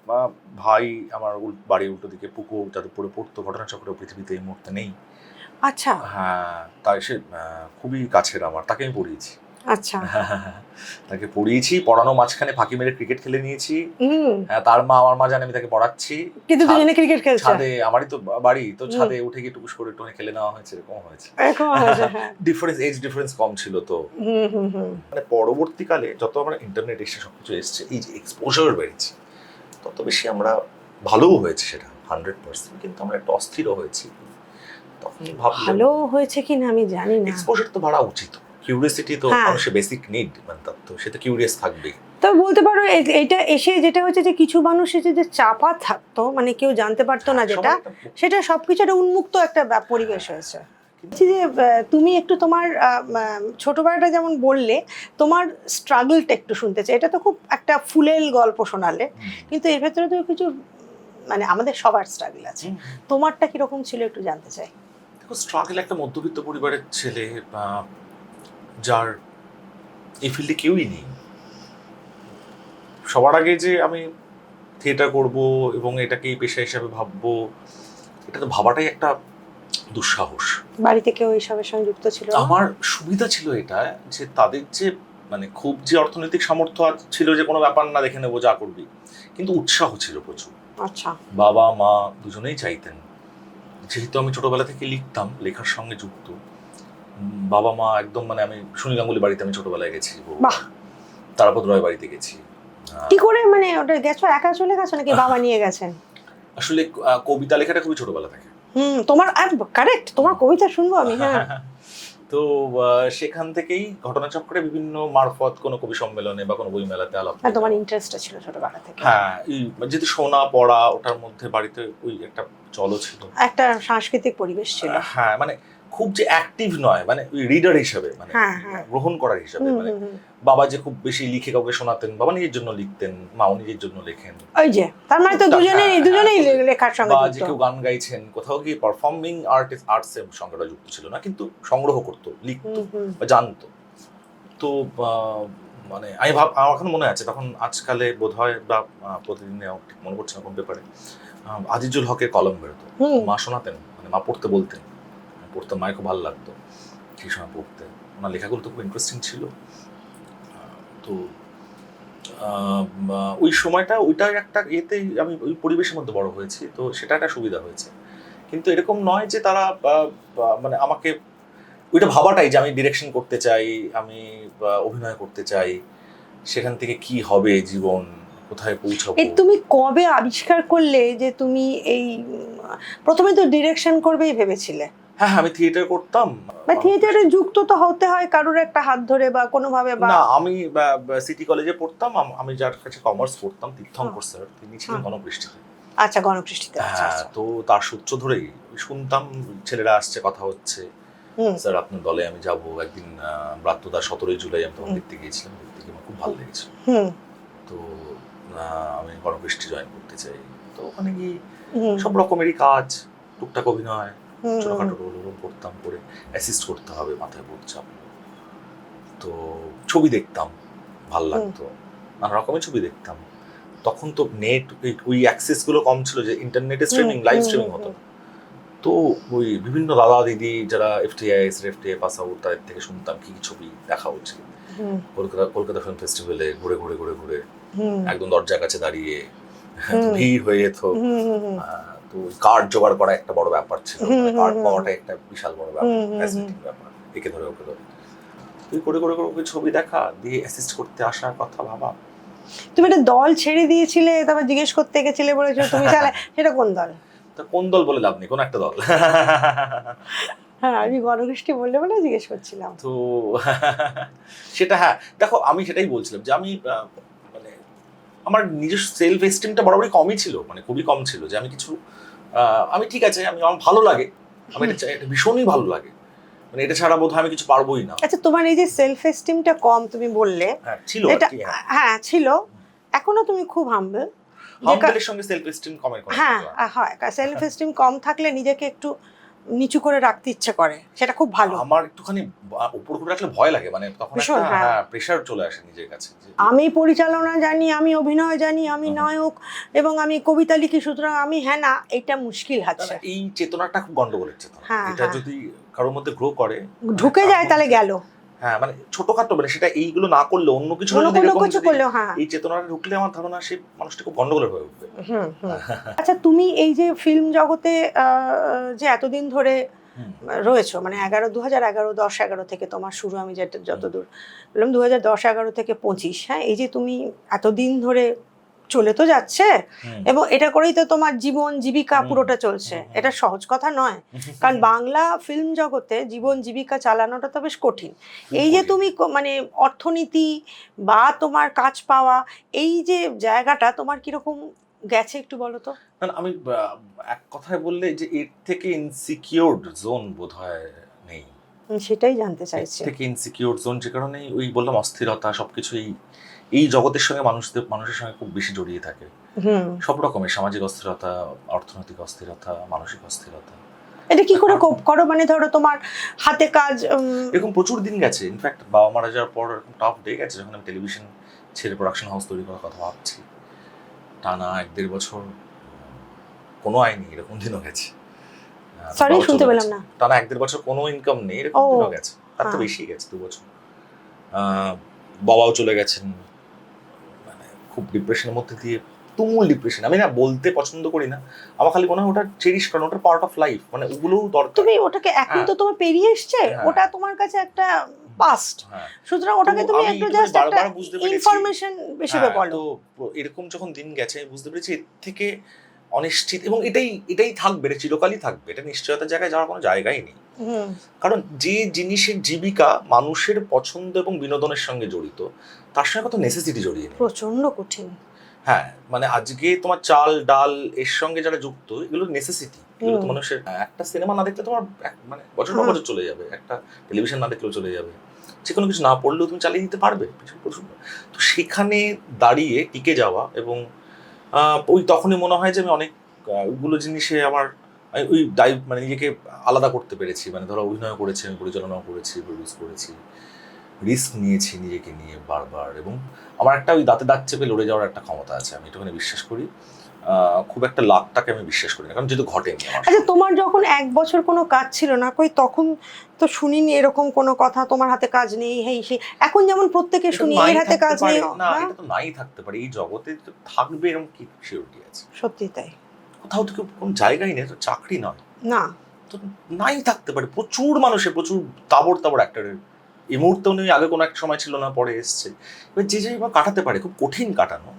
ভাই আমার বাড়ির উল্টো দিকে পুকুর, যাদের পড়তো, ঘটনাচক্র পৃথিবীতে এই মুহূর্তে নেই। আচ্ছা। হ্যাঁ, তাই সে খুবই কাছের আমার, তাকে আমি পড়িয়েছি। আচ্ছা। তাকে পড়িয়েছি, পড়ানো মাঝখানে ফাঁকি মেরে ক্রিকেট খেলে নিয়েছি। তার মা, আমার মা জানে আমি তাকে পড়াচ্ছি, কিন্তু দুজনে ক্রিকেট খেলছে। ছাদে, আমারই তো বাড়ি, তো ছাদে উঠে গিয়ে টুকুস করে একটু খেলে নেওয়া হয়েছে, এরকম হয়েছে। এজ ডিফারেন্স কম ছিল তো। মানে পরবর্তীকালে যত আমরা ইন্টারনেট এসে সবকিছু এসছে, এই যে এক্সপোজার বেড়েছে, তত বেশি আমরা ভালোও হয়েছে সেটা 100%, কিন্তু আমরা একটু অস্থিরও হয়েছি। তখন ভালো হয়েছে কিনা আমি জানি না। এক্সপোজার তো বাড়া উচিত, কিউরিওসিটি তো মানুষের বেসিক নিড, মানে তো সে তো কিউরিয়াস থাকবেই। তো বলতে পারো এটা এসে যেটা হচ্ছে যে কিছু মানুষ এসে যে চাপা থাকতো, মানে কেউ জানতে পারতো না যেটা, সেটা সবকিছু একটা উন্মুক্ত একটা পরিবেশ হয়েছে। যে তুমি একটু তোমার ছোটবেলাটা যেমন বললে, তোমার স্ট্রাগলটা একটু শুনতে চাই। এটা তো খুব একটা ফুলেল গল্প শোনালে, কিন্তু এর ভেতরে তো কিছু মানে আমাদের সবার স্ট্রাগল আছে। তোমারটা কিরকম ছিল একটু জানতে চাই। দেখো, স্ট্রাগল একটা মধ্যবিত্ত পরিবারের ছেলে, যার এই ফিল্ডে কেউই নেই। সবার আগে যে আমি থিয়েটার করব এবং এটাকেই পেশা হিসাবে ভাববো, এটা তো ভাবাটাই একটা দুঃসাহস। বাড়িতে কেউ এইসবের সঙ্গে যুক্ত ছিল? আমার সুবিধা ছিল এটা যে তাদের যে মানে খুব যে অর্থনৈতিক সামর্থ্য ছিল যে কোনো ব্যাপার না, দেখে নেবো যা করবি, কিন্তু উৎসাহ ছিল প্রচুর। আচ্ছা। বাবা মা দুজনেই চাইতেন, যেহেতু আমি ছোটবেলা থেকে লিখতাম, লেখার সঙ্গে যুক্ত, বাবা মা একদম মানে আমি সুনীল গাঙ্গুলি বাড়িতে আমি ছোটবেলায় গেছি, বাহ, তারাপদ রয় বাড়িতে গেছি। কি করে মানে ওটা গেছো, একা চলে গেছো নাকি বাবা নিয়ে গেছেন? আসলে কবিতা লেখাটা খুবই ছোটবেলা থেকে। তোমার কারেক্ট, তোমার কবিতা শুনবো আমি। হ্যাঁ। তো সেখান থেকেই ঘটনাচক্রে বিভিন্ন মারফত কোনো কবি সম্মেলনে বা কোনো বই মেলাতে আলাপ। তোমার ইন্টারেস্টটা ছিল ছোটবেলা থেকে? হ্যাঁ, যেহেতু শোনা পড়া, ওটার মধ্যে বাড়িতে ওই একটা চলো ছিল, একটা সাংস্কৃতিক পরিবেশ ছিল। হ্যাঁ, মানে খুব যে অ্যাক্টিভ নয়, মানে ওই রিডার হিসেবে, মানে গ্রহণ করার হিসাবে। মানে বাবা যে খুব বেশি লিখে কাউকে শোনাতেন, বাবা নিজের জন্য লিখতেন, মাও নিজের জন্য লেখেন। ওই যে তার মানে তো দুজনেই লেখার সঙ্গে যুক্ত। যে কেউ গান গাইছেন, কোথাও গিয়ে পারফর্মিং আর্টসের সঙ্গে যুক্ত ছিল না, কিন্তু সংগ্রহ করতো, লিখতো বা জানতো। তো মানে আমার এখন মনে আছে, তখন আজকালে বোধহয় বা প্রতিদিনে ঠিক মনে পড়ছে না কোন ব্যাপারে, আজিজুল হকের কলম বেরোতো, মা শোনাতেন, মানে মা পড়তে বলতেন, পড়তে মায়ের খুব ভালো লাগতো সেই সময় পড়তে। ওনার লেখাগুলো তো খুব ইন্টারেস্টিং ছিল। তো ওই সময়টা ওইটার একটা ইয়েতেই আমি ওই পরিবেশের মধ্যে বড় হয়েছি, তো সেটা একটা সুবিধা হয়েছে। কিন্তু এরকম নয় যে তারা মানে আমাকে ওইটা ভাবাটাই যে আমি ডিরেকশন করতে চাই, আমি অভিনয় করতে চাই, সেখান থেকে কি হবে জীবন, কোথায় পৌঁছাবো। তুমি কবে আবিষ্কার করলে যে তুমি এই প্রথমে তো ডিরেকশন করবেই ভেবেছিলে? হ্যাঁ, আমি থিয়েটার করতাম। থিয়েটারে যুক্ত তো হতে হয় কারোর একটা হাত ধরে বা কোনোভাবে। না, আমি সিটি কলেজে পড়তাম, আমি যার কাছে কমার্স পড়তাম, তীর্থঙ্কর স্যার, তিনি ছিলেন গণকৃষ্টিতে। আচ্ছা, গণকৃষ্টিতে। হ্যাঁ, তো তার সূত্র ধরেই শুনতাম ছেলেরা আসছে, কথা হচ্ছে, স্যার আপনার দলে আমি যাবো একদিন। ব্রাত্যদা 17 জুলাই আমি তখন দেখতে গিয়েছিলাম, দেখতে গিয়ে আমার খুব ভালো লেগেছিল। তো আমি গণকৃষ্টি জয়েন করতে চাই। তো ওখানে গিয়ে সব রকমেরই কাজ, টুকটাক অভিনয়, ছোটখাটো রোল করতাম, করে অ্যাসিস্ট করতে হবে, মাথায় বোঝ চাপলো। তো ছবি দেখতাম, ভাল লাগতো, নানা রকমের ছবি দেখতাম। তখন তো নেট ওই অ্যাক্সেস গুলো কম ছিল, যে ইন্টারনেটে স্ট্রিমিং, লাইভ স্ট্রিমিং হতো। তো ওই বিভিন্ন দাদা দিদি যারা এফটিএ পাস আউট, তাদের থেকে শুনতাম কি ছবি দেখা উচিত। কলকাতা ফিল্ম ফেস্টিভ্যালে ঘুরে ঘুরে ঘুরে ঘুরে একদম দরজার কাছে দাঁড়িয়ে ভিড় হয়ে যেত। তো কার্ড জোগাড় করা একটা বড় ব্যাপার ছিল, কার্ড পাওয়াটা একটা বিশাল বড় ব্যাপার, একে ধরে ওকে ধরে তুই করে করে করে ছবি দেখা দিয়ে অ্যাসিস্ট করতে আসার কথা ভাবা। তুমি একটা দল ছেড়ে দিয়েছিলে, তারপর জিজ্ঞেস করতে গেছিলে, বলেছো তুমি চালে, সেটা কোন দল? তা কোন দল বলে লাভ নেই, কোন একটা দল। হ্যাঁ, আমি গণকৃষ্টি বললে বলে জিজ্ঞেস করছিলাম। তো সেটা, হ্যাঁ দেখো, আমি সেটাই বলছিলাম যে আমি মানে আমার নিজের সেলফ এস্টিমটা বরাবরই কমই ছিল, মানে খুবই কম ছিল, যে আমি কিছু আমি ঠিক আছে, আমার ভালো লাগে, আমি এটা ভীষণই ভালো লাগে, মানে এটা ছাড়া বোধহয় আমি কিছু পারবোই না। আচ্ছা, তোমার এই যে সেলফ এস্টিমটা কম তুমি বললে, ছিল এটা হ্যাঁ ছিল, এখনো তুমি খুব হাম্বল। হাম্বলের সঙ্গে সেলফ এস্টিম কমের কথা। হ্যাঁ হয়, সেলফ এস্টিম কম থাকলে নিজেকে একটু নিচু করে রাখতে ইচ্ছে করে, সেটা খুব ভালো। আমার একটুখানি উপর উপরে রাখলে ভয় লাগে, মানে তখন একটা প্রেসার চলে আসে নিজের কাছে। আমি পরিচালনা জানি, আমি অভিনয় জানি, আমি নায়ক এবং আমি কবিতা লিখি, সুতরাং আমি হ্যাঁ না, এটা মুশকিল আছে। এই চেতনাটা খুব গন্ডগোলের চেতনা। এটা যদি কারোর মধ্যে গ্রো করে, ঢুকে যায়, তাহলে গেল। হ্যাঁ, মানে ছোটখাটো, মানে সেটা এইগুলো না করলে অন্য কিছু করলেও, এই চেতনাটা ঢুকলে আমার ধারণা সেই মানুষটা খুব গন্ডগোলের হয়ে উঠবে। আচ্ছা, তুমি এই যে ফিল্ম জগতে যে এতদিন ধরে রয়েছো, মানে 2011 থেকে তোমার শুরু, আমি যেটা যতদূর বললাম 2010-11 থেকে 25, হ্যাঁ, এই যে তুমি এতদিন ধরে চলে তো যাচ্ছে, এবং এটা করেই তো তোমার জীবন জীবিকা পুরোটা চলছে। এটা সহজ কথা নয়, কারণ বাংলা ফিল্ম জগতে জীবন জীবিকা চালানোটা তো বেশ কঠিন। এই যে তুমি মানে অর্থনীতি বা তোমার কাজ পাওয়া, এই যে জায়গাটা তোমার কিরকম গেছে একটু বলো তো। আমি এক কথায় বললে যে এর থেকে ইনসিকিউরড জোন বোধহয় নেই। সেটাই জানতে চাইছি। থেকে ইনসিকিউর জোন, যে কারণে ওই বললাম অস্থিরতা সবকিছু এই জগতের সঙ্গে মানুষের সঙ্গে খুব বেশি জড়িয়ে থাকে। সব রকমের সামাজিক অস্থিরতা, অর্থনৈতিক অস্থিরতা, মানসিক অস্থিরতা। এটা কি করে কোপ করো? মানে ধরো তোমার হাতে কাজ, এরকম প্রচুর দিন গেছে। ইনফ্যাক্ট বাবা মারা যাওয়ার পর এরকম টাফ ডে গেছে যখন আমি টেলিভিশন ছেড়ে প্রোডাকশন হাউস তৈরি করার কথা ভাবছি। টানা 1-1.5 বছর কোনো আয় নেই, এরকম দিনও গেছে। সরি, শুনতে পেলাম না। টানা 1-1.5 বছর কোনো ইনকাম নেই, এরকম দিনও গেছে। তার তো বেশি গেছে, 2 বছর। বাবাও চলে গেছেন, মানে খুব ডিপ্রেশনের মধ্যে দিয়ে, তুমুল ডিপ্রেশন। আমি না বলতে পছন্দ করি না, আমার খালি মনে হয় ওটা চেরিশ করা, ওটা পার্ট অফ লাইফ, মানে ওগুলোও দরকার। তুমি ওটাকে এখন তো তোমার পেরিয়ে এসছে, ওটা তোমার কাছে একটা পাস্ট, সুতরাং ওটাকে তুমি একটু জাস্ট একটা ইনফরমেশন হিসেবে বলো। তো এরকম যখন দিন গেছে বুঝতে পেরেছি এর থেকে অনিশ্চিত, এবং এটাই থাকবে, এটা চিরকালই থাকবে, এটা নিশ্চয়তার জায়গায় যাওয়ার কোনো জায়গাই নেই। কারণ যে জিনিসের জীবিকা মানুষের পছন্দ এবং বিনোদনের সঙ্গে জড়িত, তার সঙ্গে কত নেসেসিটি জড়িয়ে নেই, প্রচন্ড কঠিন। হ্যাঁ, মানে আজকে তোমার চাল ডাল এর সঙ্গে যারা যুক্ত, এগুলো নেসেসিটি, এগুলো তো মানুষের। একটা সিনেমা না দেখলে তোমার মানে বছর পর বছর চলে যাবে, একটা টেলিভিশন না দেখলেও চলে যাবে, যে কোনো কিছু না পড়লেও তুমি চালিয়ে দিতে পারবে। তো সেখানে দাঁড়িয়ে টিকে যাওয়া, এবং ওই তখনই মনে হয় যে আমি অনেক ওইগুলো জিনিসে আমার ওই মানে নিজেকে আলাদা করতে পেরেছি। মানে ধরো অভিনয় করেছি, আমি পরিচালনাও করেছি, প্রডিউস করেছি, রিস্ক নিয়েছি নিজেকে নিয়ে বারবার, এবং আমার একটা ওই দাঁতে দাঁত চেপে লড়ে যাওয়ার একটা ক্ষমতা আছে, আমি এটুখানি বিশ্বাস করি। খুব একটা লাকটাকে আমি বিশ্বাস করি না, কারণ যেহেতু ঘটেনি। আচ্ছা, তোমার যখন 1 বছর কোনো কাজ ছিল না, কই তখন তো শুনিনি এরকম কোনো কথা তোমার হাতে কাজ নেই, হেই সেই। এখন যেমন প্রত্যেকে শুনি এর হাতে কাজ নেই। না, এটা তো নাই থাকতে পারে, এই জগতে তো থাকবে এরকম কি সিউরিটি আছে? সত্যি তাই, কোথাও তো কোনো জায়গাই নেই, তো চাকরি নয় না, তো নাই থাকতে পারে। প্রচুর মানুষের, প্রচুর তাবড় অ্যাক্টরের এই মুহূর্তে নেই, আগে কোনো একটা সময় ছিল না, পরে এসছে। এবার যে কাটাতে পারে, খুব কঠিন কাটানো।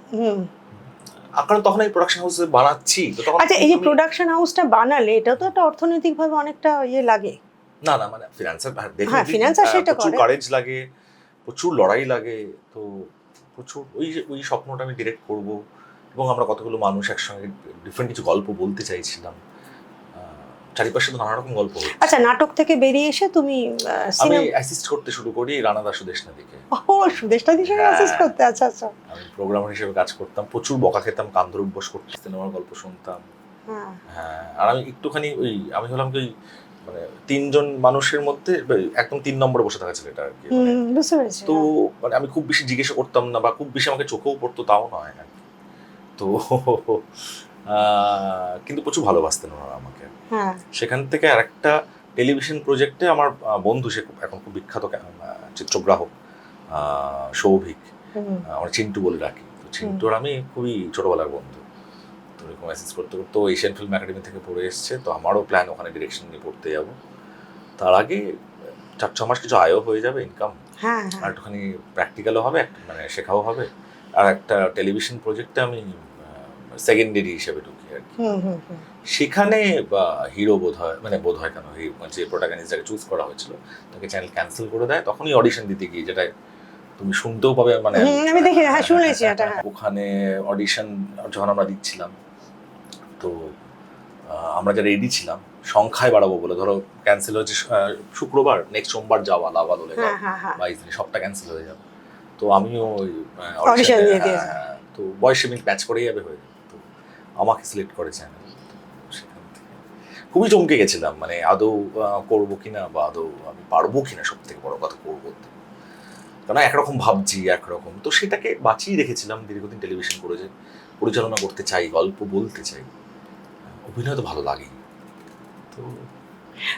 কারণ তখন এই প্রোডাকশন হাউসে বানাচ্ছি তো তখন। আচ্ছা, এই যে প্রোডাকশন হাউসটা বানালে, এটা তো একটা অর্থনৈতিকভাবে অনেকটা লাগে। না, মানে ফিনান্সার, হ্যাঁ, ফিনান্সার সেটা করে, প্রচুর কারেজ লাগে, প্রচুর লড়াই লাগে। তো প্রচুর ওই স্বপ্নটা আমি ডিরেক্ট করব, এবং আমরা কতগুলো মানুষ একসঙ্গে ডিফারেন্ট কিছু গল্প বলতে চাইছিলাম। চারিপাশে তো নানা রকম গল্প। আচ্ছা, নাটক থেকে বেরিয়ে এসে তুমি আমি অ্যাসিস্ট করতে শুরু করি রানা দাস সুদেশনা দিকে। ও, সুদেশনা দিকে অ্যাসিস্ট করতে? আচ্ছা আচ্ছা। আমি প্রোগ্রামার হিসেবে কাজ করতাম, প্রচুর বকা খেতাম, কান ধরে উপবাস করতাম, সিনেমার গল্প শুনতাম। হ্যাঁ, আর আমি একটুখানি আমি হলাম কি, মানে 3 জন মানুষের মধ্যে একদম 3 নম্বরে বসে থাকা ছেলেটা আর কি। বুঝতে পেরেছি। তো মানে আমি খুব বেশি জিজ্ঞাসা করতাম না, বা খুব বেশি আমাকে চোখেও পড়তো তাও নয় আর কি। তো কিন্তু প্রচুর ভালোবাসতেন ওনারা আমাকে। সেখান থেকে আরেকটা টেলিভিশন প্রজেক্টে আমার বন্ধু, সে এখন খুব বিখ্যাত চিত্রগ্রাহক, সৌভিক, আমরা চিন্টু বলে ডাকি। তো চিন্টুর আমি খুবই ছোটবেলার বন্ধু। তো এরকম অ্যাসিস্ট করতে করতে এশিয়ান ফিল্ম একাডেমি থেকে পড়ে এসছে, তো আমারও প্ল্যান ওখানে ডিরেকশন নিয়ে পড়তে যাবো। তার আগে 4-6 মাস কিছু আয়ও হয়ে যাবে, ইনকাম, আর একটুখানি প্র্যাকটিক্যালও হবে, মানে শেখাও হবে। আর একটা টেলিভিশন প্রজেক্টে আমি সেকেন্ডারি হিসেবে ঢুকি আর কি। সেখানে হিরো বোধ হয় কেন, যে প্রোটাগনিস্ট যাকে চুজ করা হয়েছিল তাকে চ্যানেল ক্যান্সেল করে দেয়। তখনই অডিশন দিতে গিয়ে, যেটা তুমি শুনতেও পাবে, মানে আমি দেখি, হ্যাঁ শুনেছি এটা। ওখানে অডিশন যখন আমরা দিচ্ছিলাম, তো আমরা যারা রেডি ছিলাম সংখ্যায় বাড়াবো বলে, ধরো ক্যান্সেল হয়েছে শুক্রবার, নেক্সট সোমবার যাওয়া লাভা দলে 22 দিন, সবটা ক্যান্সেল হয়ে যাবে। তো আমিও ওই অডিশন দিয়ে দিয়েছি, তো বয়সে ম্যাচ করেই যাবে, হয়ে যাবে। তো আমাকে সিলেক্ট করে চ্যানেল। সেখান থেকে খুবই চমকে গেছিলাম, মানে আদৌ করবো কিনা, বা আদৌ আমি পারবো কিনা, সব থেকে বড় কথা করবো। কারণ একরকম ভাবছি, একরকম, তো সেটাকে বাঁচিয়ে রেখেছিলাম দীর্ঘদিন। টেলিভিশন করে যে পরিচালনা করতে চাই, গল্প বলতে চাই, অভিনয় তো ভালো লাগে।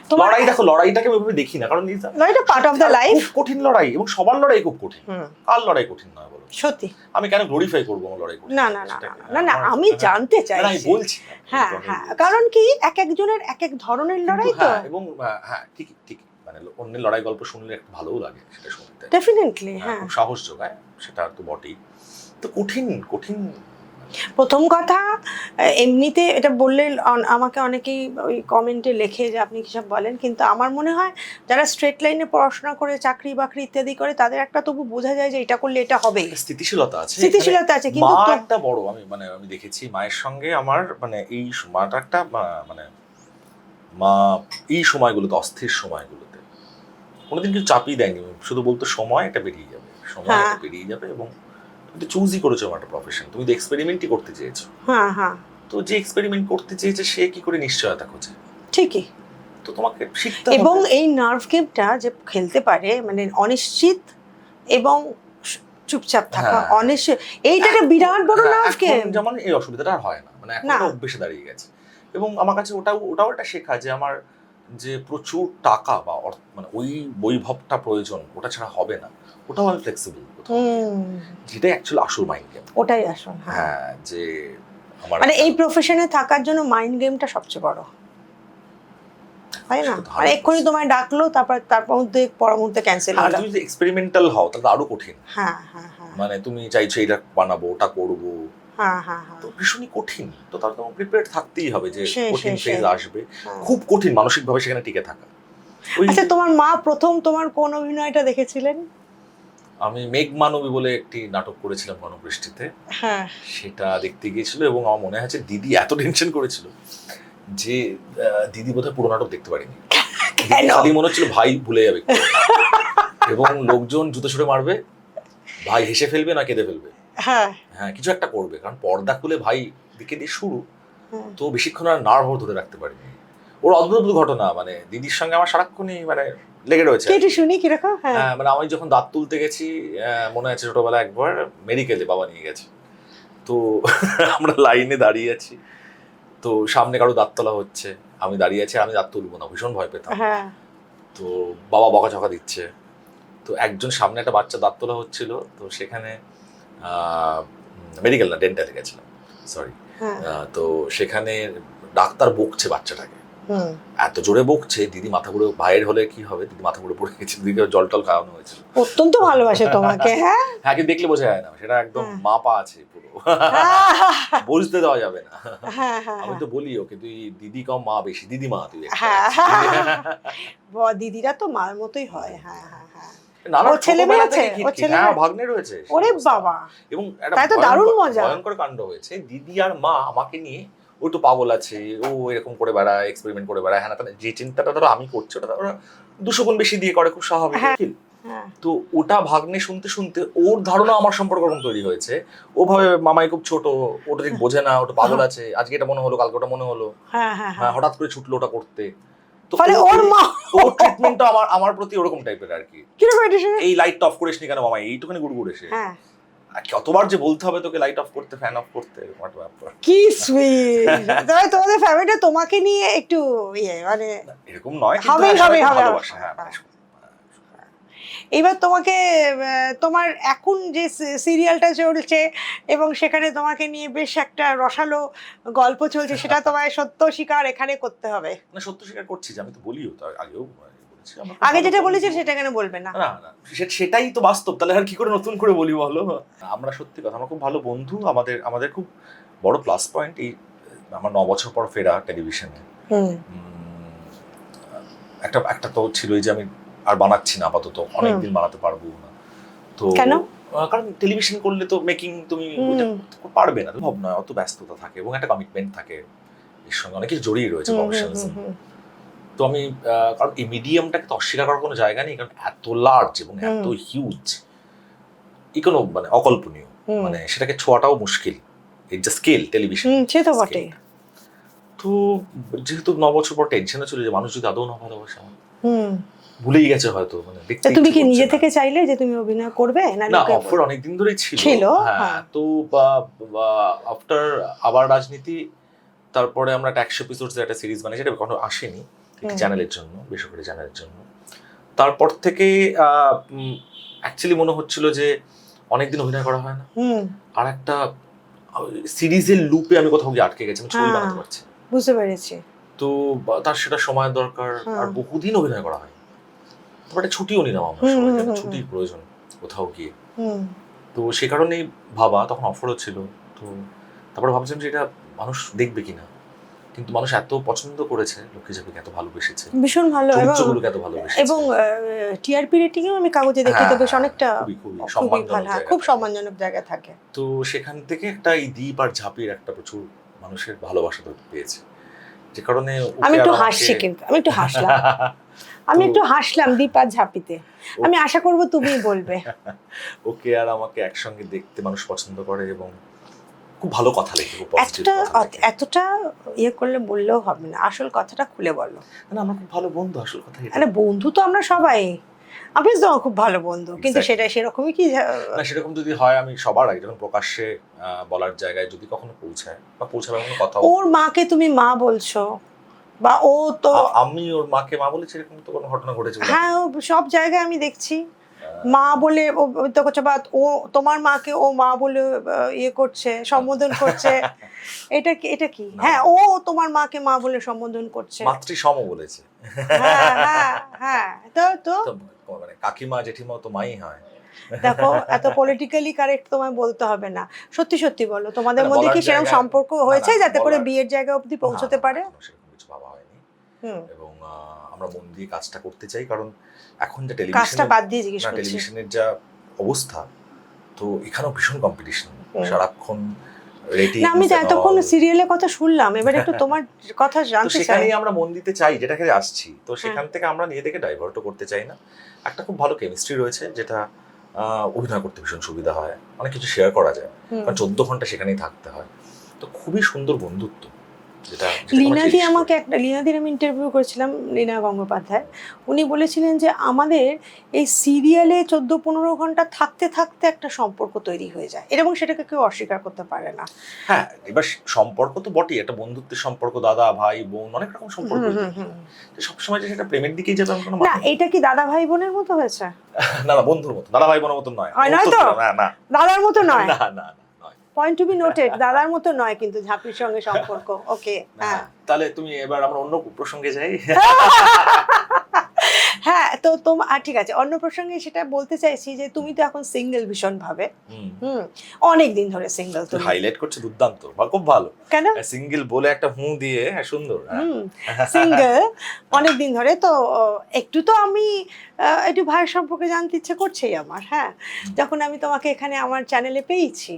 তো লড়াই, দেখো লড়াইটাকে ওইভাবে দেখি না, কারণ লড়াইটা পার্ট অফ দ্য লাইফ, কঠিন লড়াই, এবং সবার লড়াই খুব কঠিন। কার লড়াই কঠিন নয় বলো? সত্যি। আমি কেন গ্লোরিফাই করবো আমার লড়াই কঠিন? না না না না না, আমি জানতে চাই, আমি বলছি। হ্যাঁ হ্যাঁ, কারণ কি এক একজনের এক এক ধরনের লড়াই তো। এবং হ্যাঁ, ঠিক ঠিক, মানে অন্যের লড়াই গল্প শুনলে একটু ভালোও লাগে, সেটা শুনতে ডেফিনেটলি, হ্যাঁ, সাহস যোগায়, সেটা তো বটেই। তো কঠিন। প্রথম কথা, এমনিতে এটা বললে আমাকে অনেকেই ওই কমেন্টে লেখে যে আপনি কিসব বলেন, কিন্তু আমার মনে হয় যারা স্ট্রেট লাইনে পড়াশোনা করে চাকরি বাকরি ইত্যাদি করে, তাদের একটা তবু বোঝা যায় যে এটা করলে এটা হবে, স্থিতিশীলতা আছে। কিন্তু মা একটা বড়, আমি দেখেছি মায়ের সঙ্গে আমার, মানে এই সময়টা একটা, মানে মা এই সময়গুলোতে, অস্থির সময়গুলোতে কোনোদিন কিছু চাপিয়ে দেয়নি, শুধু বলতো সময় এটা বেরিয়ে যাবে, সময় এটা বেরিয়ে যাবে, এবং তুমি তো চুজই করেছো আমার একটা প্রফেশন, তুমি তো এক্সপেরিমেন্টই করতে চেয়েছো। হ্যাঁ হ্যাঁ। তো যে এক্সপেরিমেন্ট করতে চেয়েছে সে কি করে নিশ্চয়তা খোঁজে? ঠিকই। তো তোমাকে শিখতে এবং হবে। এই নার্ভ গেমটা যে খেলতে পারে, মানে অনিশ্চিত এবং চুপচাপ থাকা, অনিশ্চিত, এইটা একটা বিরাট বড় নার্ভ গেম। যেমন এই অসুবিধাটা আর হয় না, মানে এখন ওটা অভ্যেসে দাঁড়িয়ে গেছে। এবং আমার কাছে ওটাও একটা শেখা যে আমার যে প্রচুর টাকা বা মানে ওই বৈভবটা প্রয়োজন, ওটা ছাড়া হবে না, ওটাও আমি ফ্লেক্সিবল, যেটাই অ্যাকচুয়ালি আসল মাইন্ড গেম। ওটাই আসল। হ্যাঁ, যে আমার মানে এই প্রফেশনে থাকার জন্য মাইন্ড গেমটা সবচেয়ে বড়, তাই না? আর এক্ষুনি তোমায় ডাকলো, তারপর মধ্যে পর মুহূর্তে ক্যান্সেল হলো। আর তুমি যদি এক্সপেরিমেন্টাল হও তাহলে আরো কঠিন। হ্যাঁ হ্যাঁ হ্যাঁ। মানে তুমি চাইছো এটা বানাবো, ওটা করবো, হ্যাঁ হ্যাঁ হ্যাঁ, তো ভীষণই কঠিন। তো তাহলে তোমার প্রিপেয়ার্ড থাকতেই হবে যে কঠিন ফেজ আসবে, হ্যাঁ। খুব কঠিন মানসিকভাবে সেখানে টিকে থাকা। আচ্ছা, তোমার মা প্রথম তোমার কোন অভিনয়টা দেখেছিলেন? আমি মেঘমানবী বলে একটি নাটক করেছিলাম গণবৃষ্টিতে, হ্যাঁ, সেটা দেখতে গিয়েছিল, এবং আমার মনে আছে দিদি এত টেনশন করেছিল যে দিদি বোধহয় পুরো নাটক দেখতে পারিনি। খালি মনে হচ্ছিল ভাই ভুলে যাবে এবং লোকজন জুতো ছুড়ে মারবে, ভাই হেসে ফেলবে না কেঁদে ফেলবে, হ্যাঁ হ্যাঁ কিছু একটা করবে, কারণ পর্দা খুলে ভাই দিকে দিয়ে শুরু, তো বেশিক্ষণ আর নার্ভ ধরে রাখতে পারিনি। ওর অদ্ভুত অদ্ভুত ঘটনা, মানে দিদির সঙ্গে আমার সারাক্ষণই মানে লেগে রয়েছে। কেটে শুনি কিরকম? হ্যাঁ, মানে আমি যখন দাঁত তুলতে গেছি, মনে আছে ছোটবেলা একবার মেডিকেলে বাবা নিয়ে গেছে, তো আমরা লাইনে দাঁড়িয়ে আছি, তো সামনে কারো দাঁত তোলা হচ্ছে, আমি দাঁড়িয়ে আছি, আমি দাঁত তুলবো না, ভীষণ ভয় পেতাম। তো বাবা বকাঝকা দিচ্ছে, তো একজন সামনে একটা বাচ্চা দাঁত তোলা হচ্ছিল, তো সেখানে মেডিকেল না ডেন্টালে গেছিলাম, সরি, তো সেখানে ডাক্তার বকছে বাচ্চাটাকে, এত জোরে বকছে, দিদি মাথা ঘুরে, ভাইয়ের হলে কি হবে, দিদি মাথা ঘুরে পড়ে গেছে, দিদিকে জল টল খাওয়ানো হয়েছে। অত্যন্ত ভালোবাসে তোমাকে। হ্যাঁ হ্যাঁ, কিন্তু দেখলে বোঝা যায় না, সেটা একদম মা পা আছে পুরো, বুঝতে দেওয়া যাবে না। আমি তো বলি ওকে, তুই দিদি কম মা বেশি, দিদি মা তুই। দিদিরা তো মার মতোই হয়। হ্যাঁ হ্যাঁ হ্যাঁ। ওর ছেলে মেয়ে আছে, হ্যাঁ ভাগ্নে রয়েছে। ওরে বাবা, এবং তাই তো দারুণ মজা। ভয়ঙ্কর কাণ্ড হয়েছে, দিদি আর মা আমাকে নিয়ে, ও তো পাগল আছে, ও এরকম করে বেড়ায়, এক্সপেরিমেন্ট করে বেড়ায়, হ্যাঁ, যে চিন্তাটা ধরো আমি করছি ওটা ওরা 200 গুণ বেশি দিয়ে করে, খুব স্বাভাবিক। তো ওটা ভাগ্নে শুনতে শুনতে ওর ধারণা আমার সম্পর্কে ওরকম তৈরি হয়েছে, ও ভাবে মামাই খুব ছোট, ওটা ঠিক বোঝে না, ওটা পাগল আছে, আজকে এটা মনে হলো কালকে ওটা মনে হলো, হ্যাঁ হঠাৎ করে ছুটলো ওটা করতে। তো ওর মা, ওর ট্রিটমেন্টটা আমার প্রতি ওরকম টাইপের আর কি, এই লাইট অফ করিসনি কেন মামা, এইটুখানি গুড়গুড় এসে, কতবার যে বলতে হবে তোকে লাইট অফ করতে, ফ্যান অফ করতে, কি সুইট। তোমাদের ফ্যামিলিটা তোমাকে নিয়ে একটু মানে এরকম নয়, হবে হবে হবে। হ্যাঁ। এবার তোমাকে, তোমার এখন যে সিরিয়ালটা চলছে এবং সেখানে তোমাকে নিয়ে বেশ একটা রসালো গল্প চলছে, সেটা তোমায় সত্য স্বীকার এখানে করতে হবে। না, সত্য স্বীকার করছি যে আমি তো বলিও, তো আগেও বলেছি, আগে যেটা বলেছি সেটা কেন বলবে না? না না, সেটাই তো বাস্তব, তাহলে আর কি করে নতুন করে বলি বলো। আমরা সত্যি কথা, আমরা খুব ভালো বন্ধু, আমাদের খুব বড় প্লাস পয়েন্ট এই আমার 9 বছর পর ফেরা টেলিভিশনে। একটা তো ছিলই যে আমি আর বানাচ্ছি না আপাতত, অনেকদিন বানাতে পারবো না। তো কেন? কারণ টেলিভিশন করলে তো মেকিং তুমি পারবে না, সম্ভব নয়, অত ব্যস্ততা থাকে এবং একটা কমিটমেন্ট থাকে, এর সঙ্গে অনেক কিছু জড়িয়ে রয়েছে, প্রফেশনালিজম। তো আমি কারণ এই মিডিয়ামটাকে তো অস্বীকার করার কোনো জায়গা নেই, কারণ এত লার্জ এবং এত হিউজ, কোনো মানে অকল্পনীয়, মানে সেটাকে ছোঁয়াটাও মুশকিল, এই যে স্কেল টেলিভিশন, সে তো বটে। তো যেহেতু 9 বছর পর টেনশনে চলে যে মানুষ যদি আদৌ না ভালোবাসে, ভুলেই গেছে হয়তো, মানে তুমি কি নিজে থেকে চাইলে যে তুমি অভিনয় করবে? না, অফার অনেকদিন ধরেই ছিল। হ্যাঁ, তো আফটার আবার রাজনীতি, তারপরে আমরা একটা 100 এপিসোডস একটা সিরিজ বানিয়েছি, এটা কখনো আসেনি, একটি চ্যানেলের জন্য, বেসরকারি চ্যানেলের জন্য। তারপর থেকে অ্যাকচুয়ালি মনে হচ্ছিল যে অনেকদিন অভিনয় করা হয় না, আর একটা সিরিজের লুপে আমি কোথাও গিয়ে আটকে গেছি, আমি ছবি বানাতে পারছি। বুঝতে পেরেছি। তো তার সেটা সময় দরকার, আর বহুদিন অভিনয় করা হয়, তারপরে ছুটিও নিলাম আমরা, ছুটির প্রয়োজন কোথাও গিয়ে। তো সে কারণেই ভাবা, তখন অফারও ছিল, তো তারপরে ভাবছিলাম যে এটা মানুষ দেখবে কিনা, কিন্তু মানুষ এত পছন্দ করেছে, লক্ষ্মী ঝাঁপিকে এত ভালোবেসেছে, ভীষণ ভালো, চরিত্রগুলোকে এত ভালোবেসেছে, এবং টিআরপি রেটিংও আমি কাগজে দেখি তো বেশ অনেকটা খুবই ভালো, খুব সম্মানজনক জায়গা থাকে। তো সেখান থেকে একটা এই দীপ আর ঝাঁপির একটা প্রচুর মানুষের ভালোবাসা পেয়েছে, যে কারণে আমি একটু হাসছি, কিন্তু আমি একটু হাসলাম। আমি একটু হাসলাম দীপার ঝাঁপিতে, আমি আশা করব তুমি বলবে। ওকে আর আমাকে একসঙ্গে দেখতে মানুষ পছন্দ করে এবং খুব ভালো কথা লেখে, খুব পজিটিভ এতটা কথা লেখে। এতটা ইয়ে করলে বললেও হবে না, আসল কথাটা খুলে বলো। না আমরা খুব ভালো বন্ধু, আসল কথা এটা। আরে বন্ধু তো আমরা সবাই, আপনি তো আমার খুব ভালো বন্ধু, কিন্তু Exactly. সেটা সেরকমই কি না সেরকম যদি হয়, আমি সবার আগে যখন প্রকাশ্যে বলার জায়গায় যদি কখনো পৌঁছায় বা পৌঁছাবে কোনো কথা, ওর মাকে তুমি মা বলছো, বা ও তো আমি ওর মাকে মা বলেছি এরকম তো কোনো ঘটনা ঘটেছে বলে হ্যাঁ, ও সব জায়গায় আমি দেখছি মা বলে ও তো করছে, বা ও তোমার মাকে ও মা বলে ইয়ে করছে, সম্বোধন করছে। এটা কি? না। হ্যাঁ, ও তোমার মাকে মা বলে সম্বোধন করছে। মাতৃসম বলেছে। হ্যাঁ হ্যাঁ হ্যাঁ, তো তো তো মানে কাকিমা জেঠিমা তো মাই হয়। দেখো, এত পলিটিক্যালি কারেক্ট তোমায় বলতে হবে না, সত্যি সত্যি বলো, তোমাদের না, মধ্যে বলার কি সেরকম জায়গায়- সম্পর্ক হয়েছে না, যাতে করে বলার- বিয়ের জায়গা অবধি পৌঁছতে না, পারে? এখনো সেরকম কিছু ভাবা হয়নি। হুম, এবং আমরা মন দিয়ে কাজটা করতে চাই, কারণ এখন যে কাজটা বাদ দিয়ে জিজ্ঞেস না করছি। টেলিভিশনের যা অবস্থা, তো এখানেও ভীষণ কম্পিটিশন, হুম। সারাক্ষণ রেটিং। না, আমি তো এতক্ষণ সিরিয়ালের কথা শুনলাম, এবার একটু তোমার কথা তো জানতে চাই। সেখানেই আমরা মন দিতে চাই, যেটাকে আসছি, তো সেখান থেকে আমরা নিজেদেরকে ডাইভার্টও করতে চাই না। একটা খুব ভালো কেমিস্ট্রি রয়েছে, যেটা অভিনয় করতে ভীষণ সুবিধা হয়, অনেক কিছু শেয়ার করা যায়, কারণ 14 ঘন্টা সেখানেই থাকতে হয়। তো খুবই সুন্দর বন্ধুত্ব, যেটা লীনাদি আমাকে লীনাদির আমি ইন্টারভিউ করেছিলাম, লীনা গঙ্গোপাধ্যায়। উনি বলেছিলেন যে আমাদের এই সিরিয়ালে 14-15 ঘন্টা থাকতে থাকতে একটা সম্পর্ক তৈরি হয়ে যায়, এবং সেটাকে কেউ অস্বীকার করতে পারে না। হ্যাঁ, এবার সম্পর্ক তো বটেই, একটা বন্ধুত্বের সম্পর্ক, দাদা ভাই বোন অনেক রকম সম্পর্ক, সবসময় যে সেটা প্রেমের দিকেই যাবে এমন কোনো না, এটা কি দাদা ভাই বোনের মতো হয়েছে? না না, বন্ধুর মতো, দাদা ভাই বোনের মতো নয়। নয় তো? না না, দাদার মতো নয়। না না নয়। পয়েন্ট টু বি নোটেড, দাদার মতো নয় কিন্তু ঝাঁপির সঙ্গে সম্পর্ক। ওকে, হ্যাঁ। তাহলে তুমি এবার আমরা অন্য প্রসঙ্গে যাই। হ্যাঁ, তো ঠিক আছে, অন্য প্রসঙ্গে সেটা বলতে চাইছি যে তুমি তো এখন সিঙ্গেল ভীষণ ভাবে, অনেক দিন ধরে সিঙ্গেল। তুমি হাইলাইট করছো, দুর্দান্ত, খুব ভালো। কেন সিঙ্গেল বলে একটা দিয়ে, সুন্দর। সিঙ্গেল অনেক দিন ধরে, তো একটু তো আমি একটু ভাইয়ের সম্পর্কে জানতে ইচ্ছে করছেই আমার। হ্যাঁ, যখন আমি তোমাকে এখানে আমার চ্যানেলে পেয়েছি,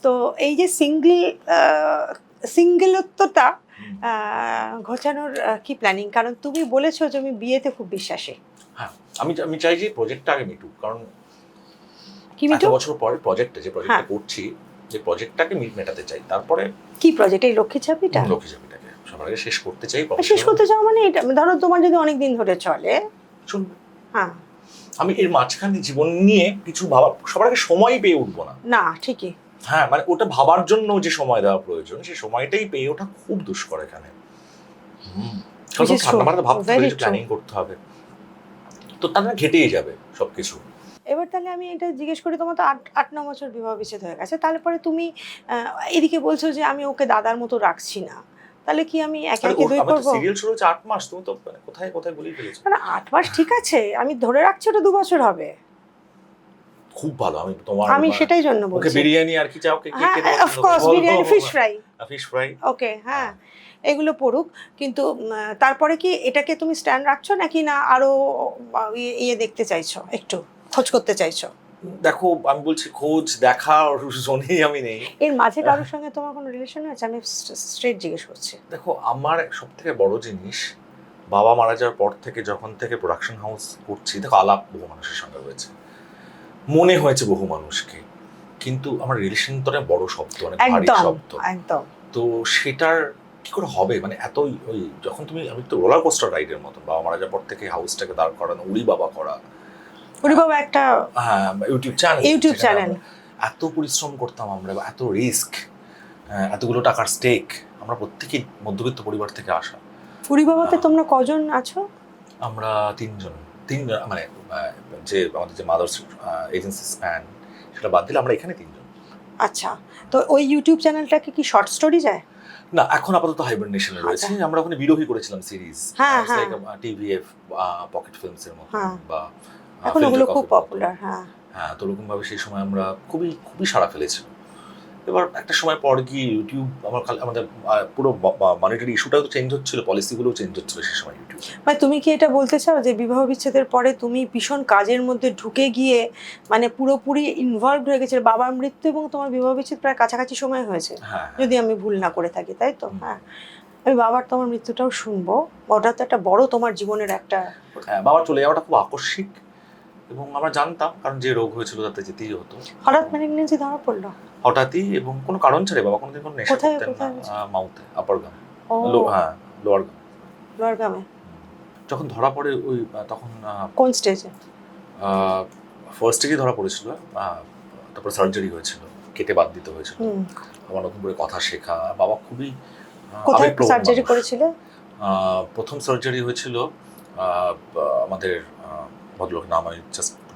তো এই যে সিঙ্গেলত্বটা ঘোচানোর কি প্ল্যানিং? কারণ তুমি বলেছো যে আমি বিয়েতে খুব বিশ্বাসী। হ্যাঁ, আমি চাই যে প্রজেক্টটা আগে মিটুক, কারণ কি মিটুক? 8 বছর পরে যে প্রজেক্টটা করছি, যে প্রজেক্টটাকে মেটাতে চাই, তারপরে কি প্রজেক্ট? এই লক্ষ্মী চাবিটাকে সবার আগে শেষ করতে চাই। শেষ করতে চাও মানে এটা ধরো তোমার যদি অনেক দিন ধরে চলে, চলবে। হ্যাঁ, আমি এর মাঝখানে জীবন নিয়ে কিছু ভাবা, সবার আগে সময় পেয়ে উঠবো না। না ঠিকই। হ্যাঁ, মানে ওটা ভাবার জন্য যে সময় দেওয়া প্রয়োজন, সেই সময়টাই পেয়ে ওঠা খুব দুষ্কর এখানে। ঠান্ডা মাথায় ভাবতে হবে, প্ল্যানিং করতে হবে, তো তার ঘেটেই যাবে সবকিছু। এবার তাহলে আমি এটা জিজ্ঞেস করি, তোমার তো 8-9 বছর বিবাহ বিচ্ছেদ হয়ে গেছে, তারপরে তুমি এদিকে বলছো যে আমি ওকে দাদার মতো রাখছি না, তাহলে কি আমি একে একে দুই করবো? সিরিয়াল শুরু হচ্ছে 8 মাস, তুমি তো কোথায় কোথায় বলেই ফেলেছো। না 8 মাস ঠিক আছে, আমি ধরে রাখছি ওটা 2 বছর হবে। খুব ভালো, আমি সেটাই জন্য বলছি। ওকে বিরিয়ানি আর কি চাও? হ্যাঁ, of course biryani, fish fry, okay, হ্যাঁ, এগুলো পড়ুক, কিন্তু তারপরে কি এটাকে তুমি স্ট্যান্ড রাখছো নাকি না আরো ইয়ে দেখতে চাইছো, একটু খোঁজ করতে চাইছো? দেখো, আমি বলছি খোঁজ দেখা জোনেই আমি নেই। এর মাঝে কারোর সঙ্গে তোমার কোনো রিলেশন আছে? আমি স্ট্রেট জিজ্ঞেস করছি। দেখো, আমার সবথেকে বড় জিনিস, বাবা মারা যাওয়ার পর থেকে যখন থেকে প্রোডাকশন হাউস করছি, দেখো আলাপ বহু মানুষের সঙ্গে হয়েছে, মনে হয়েছে বহু মানুষকে, কিন্তু আমার রিলেশন তো অনেক বড় শব্দ, অনেক ভারী শব্দ, একদম। তো সেটার কি করে হবে, মানে এত ওই যখন আমি তো রোলার কোস্টার রাইডের মতো, বাবা মারা যাওয়ার পর থেকে হাউসটাকে দাঁড় করানো, উড়ি বাবা করা, উড়ি বাবা একটা ইউটিউব চ্যানেল, এত পরিশ্রম করতাম আমরা, এত রিস্ক, এতগুলো টাকার স্টেক, আমরা প্রত্যেকেই মধ্যবিত্ত পরিবার থেকে আসা। উড়ি বাবাতে তোমরা কজন আছো? আমরা তিনজন, মানে যে আমাদের যে মাদার্স এজেন্সি স্প্যান, সেটা বাদ দিলে আমরা এখানে তিনজন। আচ্ছা, তো ওই ইউটিউব চ্যানেলটাকে কি শর্ট স্টোরি যায়? না, এখন আপাতত হাইবারনেশনে রয়েছে। আমরা ওখানে বিরোহী করেছিলাম সিরিজ, টিভিএফ, পকেট ফিল্মস এর মতো, বা এখন ওগুলো খুব পপুলার। হ্যাঁ, তো ওরকম ভাবে সেই সময় আমরা খুবই খুবই সাড়া ফেলেছি। এবার একটা সময় পর গিয়ে ইউটিউব আমাদের পুরো মনিটারি ইস্যুটাও তো চেঞ্জ হচ্ছিল, পলিসিগুলোও চেঞ্জ হচ্ছিল সেই সময় ইউটিউব। মানে তুমি কি এটা বলতে চাও যে বিবাহ বিচ্ছেদের পরে তুমি ভীষণ কাজের মধ্যে ঢুকে গিয়ে মানে পুরোপুরি ইনভলভড হয়ে গেছে? বাবার মৃত্যু এবং তোমার বিবাহ বিচ্ছেদ প্রায় কাছাকাছি সময় হয়েছে, যদি আমি ভুল না করে থাকি, তাই তো? হ্যাঁ, আমি বাবার তোমার মৃত্যুটাও শুনবো, ওটা তো একটা বড় তোমার জীবনের একটা। হ্যাঁ, বাবার চলে যাওয়াটা খুব আকস্মিক, এবং আমরা জানতাম কারণ যে রোগ হয়েছিল তাতে যেতেই হতো। হঠাৎ প্রেগন্যান্সি ধরা পড়লো হঠাৎই, এবং কোনো কারণ ছাড়ে। বাবা কোনোদিন কোনো নেশা কোথায় করতেন কোথায় না। মাউথে, আপার গাম, ও হ্যাঁ লোয়ার গাম। লোয়ার গ্রামে যখন ধরা পড়ে ওই তখন কোন স্টেজে? ফার্স্ট স্টেজে ধরা পড়েছিল, তারপর সার্জারি হয়েছিল, কেটে বাদ দিতে হয়েছিল। আমার নতুন করে কথা শেখা, বাবা খুবই কোথায় আবেগপ্রবণ সার্জারি মানুষ। করেছিলে? প্রথম সার্জারি হয়েছিল আমাদের ভদ্রলোক নাম আমি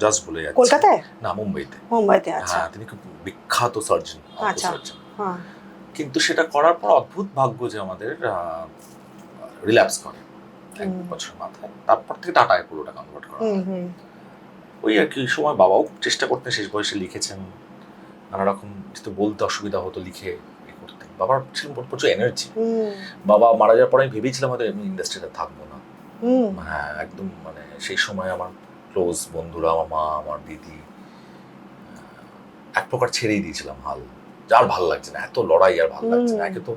জাস্ট বলে যাচ্ছি, কলকাতায় না মুম্বাইতে। মুম্বাইতে, আচ্ছা। হ্যাঁ, তিনি খুব বিখ্যাত সার্জন, আচ্ছা। সার্জন। হ্যাঁ। কিন্তু সেটা করার পর অদ্ভুত ভাগ্য যে আমাদের রিল্যাপস করে এক বছর মাথায়, তারপর থেকে টাটায় পুরোটা কনভার্ট করা। ওই আর কি, সময় বাবাও চেষ্টা করতেন, শেষ বয়সে লিখেছেন নানা রকম, যেহেতু বলতে অসুবিধা হতো লিখে করতেন। বাবার ছিল প্রচুর এনার্জি। বাবা মারা যাওয়ার পর আমি ভেবেছিলাম হয়তো আমি ইন্ডাস্ট্রিতে থাকবো না। হ্যাঁ, একদম মানে সেই সময় আমার ক্লোজ বন্ধুরা, আমার মা, আমার দিদি, এক প্রকার ছেড়েই দিয়েছিলাম হাল। আর ভাল লাগছে না, এত লড়াই আর ভাল লাগছে না। একে তো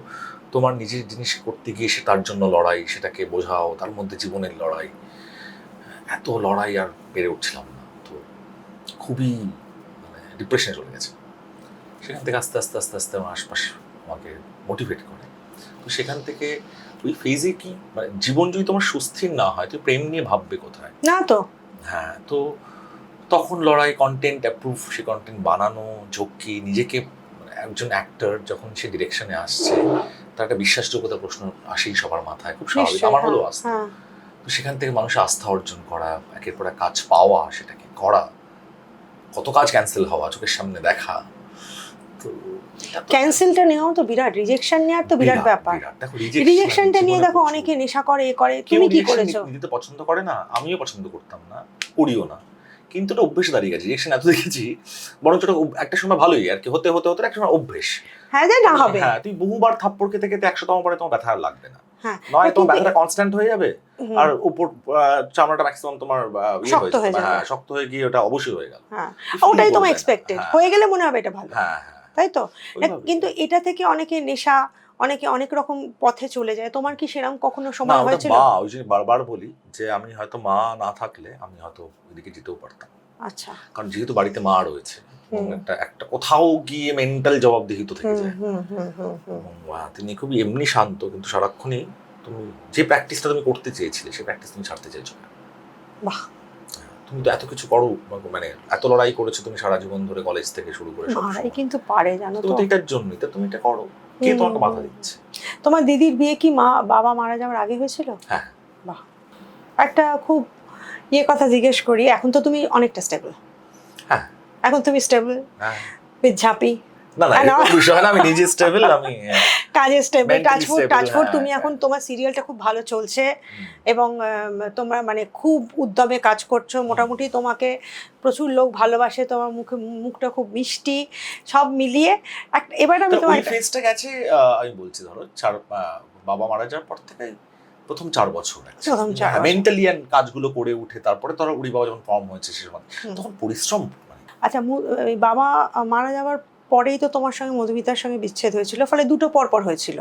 তোমার নিজের জিনিস করতে গিয়ে সে তার জন্য লড়াই, সেটাকে বোঝাও, তার মধ্যে জীবনের লড়াই, এত লড়াই আর পেরে উঠছিলাম না। তো খুবই মানে ডিপ্রেশনে চলে গেছে। সেখান থেকে আস্তে আস্তে আস্তে আস্তে আমার আশপাশ আমাকে মোটিভেট করে। তো সেখান থেকে ওই ফেজে কি মানে জীবন যদি তোমার সুস্থির না হয়, তুই প্রেম নিয়ে ভাববে কোথায়? না তো। হ্যাঁ, তো তখন লড়াই, কন্টেন্ট অ্যাপ্রুভ, সে কন্টেন্ট বানানো, ঝক্কি, নিজেকে একজন অ্যাক্টর যখন সে ডিরেকশনে আসছে, তার একটা বিশ্বাসযোগ্যতা প্রশ্ন আসেই সবার মাথায়, খুব স্বাভাবিক, আমার হলেও আসতো। তো সেখান থেকে মানুষের আস্থা অর্জন করা, একের পর এক কাজ পাওয়া, সেটাকে করা, কত কাজ ক্যান্সেল হওয়া চোখের সামনে দেখা। তো ক্যান্সেলটা নেওয়াও তো বিরাট, রিজেকশন নেওয়ার তো বিরাট ব্যাপার। দেখো রিজেকশনটা নিয়ে দেখো অনেকে নেশা করে, তুমি কি করেছো? নিতে পছন্দ করে না, আমিও পছন্দ করতাম না, করিও না, কিন্তু এটা অভ্যেসে দাঁড়িয়ে গেছে। রিজেকশন এত দেখেছি, বরঞ্চ একটা সময় ভালোই আর কি, হতে হতে হতে একটা সময় অভ্যেস। হ্যাঁ, যে না হবে। হ্যাঁ, তুই বহুবার থাপ্পড় খেতে খেতে 100তম পরে তোমার ব্যথা আর লাগবে না। হ্যাঁ, নয় তোমার ব্যথাটা কনস্ট্যান্ট হয়ে যাবে, আর উপর চামড়াটা ম্যাক্সিমাম তোমার শক্ত হয়ে যাবে। হ্যাঁ, শক্ত হয়ে গিয়ে ওটা অবশ্যই হয়ে গেল। হ্যাঁ, ওটাই তোমার এক্সপেক্টেড হয়ে গেলে মনে হবে এটা ভালো। হ্যাঁ, তাই তো। কিন্তু এটা থেকে অনেকে নেশা, অনেকে অনেক রকম পথে চলে যায়। তোমার কি সেরকম কখনো সময় হয়েছিল? মা, ওই জন্য বারবার বলি যে আমি হয়তো মা না থাকলে আমি হয়তো ওইদিকে যেতেও পারতাম। আচ্ছা। কারণ যেহেতু বাড়িতে মা রয়েছে, একটা কোথাও গিয়ে মেন্টাল জবাবদিহি তো থেকে যায়। তিনি খুবই এমনি শান্ত, কিন্তু সারাক্ষণই তুমি যে প্র্যাকটিসটা তুমি করতে চেয়েছিলে সেই প্র্যাকটিস তুমি ছাড়তে চাইছো না। বাহ, তুমি তো এত কিছু করো, মানে এত লড়াই করেছো তুমি সারা জীবন ধরে, কলেজ থেকে শুরু করে সব মারাই কিন্তু পারে, জানো তো। তো এটার জন্যই তো তুমি এটা করো, কে তোমাকে বাধা দিচ্ছে? তোমার দিদির বিয়ে কি বাবা মারা যাওয়ার আগে হয়েছিল? হ্যাঁ। বাহ, একটা খুব কথা জিজ্ঞেস করি, এখন তো তুমি অনেকটা স্টেবল। হ্যাঁ, এখন তুমি স্টেবল, উইথ ঝাপি। না না, এই বিষয় না, আমি নিজে স্টেবল, আমি কাজে স্টেবল, টাচফুড। তুমি এখন তোমার সিরিয়ালটা খুব ভালো চলছে, এবং তোমরা মানে খুব উদ্যমে কাজ করছো। মোটামুটি তোমাকে প্রচুর লোক ভালোবাসে, তোমার মুখটা খুব মিষ্টি, সব মিলিয়ে এবার আমি তোমার ফেজটা গেছে। আমি বলছি ধরো বাবা মারা যাওয়ার পর থেকে প্রথম 4 বছর মেন্টালি কাজগুলো করে উঠে, তারপরে ধরো উড়ি বাবা যখন ফর্ম হয়েছে সে সময় তখন পরিশ্রম। আচ্ছা, বাবা মারা যাওয়ার পরেই তো তোমার সঙ্গে মধুমিতার সঙ্গে বিচ্ছেদ হয়েছিল, ফলে দুটো পর হয়েছিল,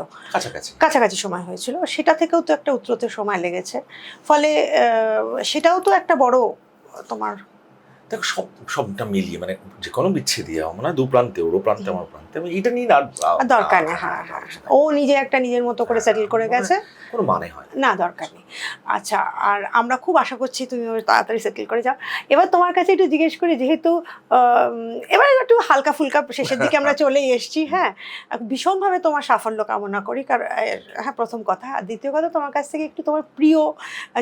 কাছাকাছি সময় হয়েছিল। সেটা থেকেও তো একটা উত্তরতে সময় লেগেছে, ফলে সেটাও তো একটা বড় তোমার। দেখো সবটা মিলিয়ে মানে যে কোনো বিচ্ছেদই মানে দু প্রান্তে, ওরও প্রান্তে আমার প্রান্তে, এটা নিয়ে দরকার নেই। হ্যাঁ, ও নিজে একটা নিজের মতো করে সেটেল করে গেছে, কোনো মানে হয় না, দরকার নেই। আচ্ছা, আর আমরা খুব আশা করছি তুমি তাড়াতাড়ি সেটেল করে যাও। এবার তোমার কাছে একটু জিজ্ঞেস করি, যেহেতু এবার একটু হালকা ফুলকা শেষের দিকে আমরা চলেই এসছি। হ্যাঁ, ভীষণভাবে তোমার সাফল্য কামনা করি, কারণ হ্যাঁ, প্রথম কথা। আর দ্বিতীয় কথা, তোমার কাছ থেকে একটু তোমার প্রিয়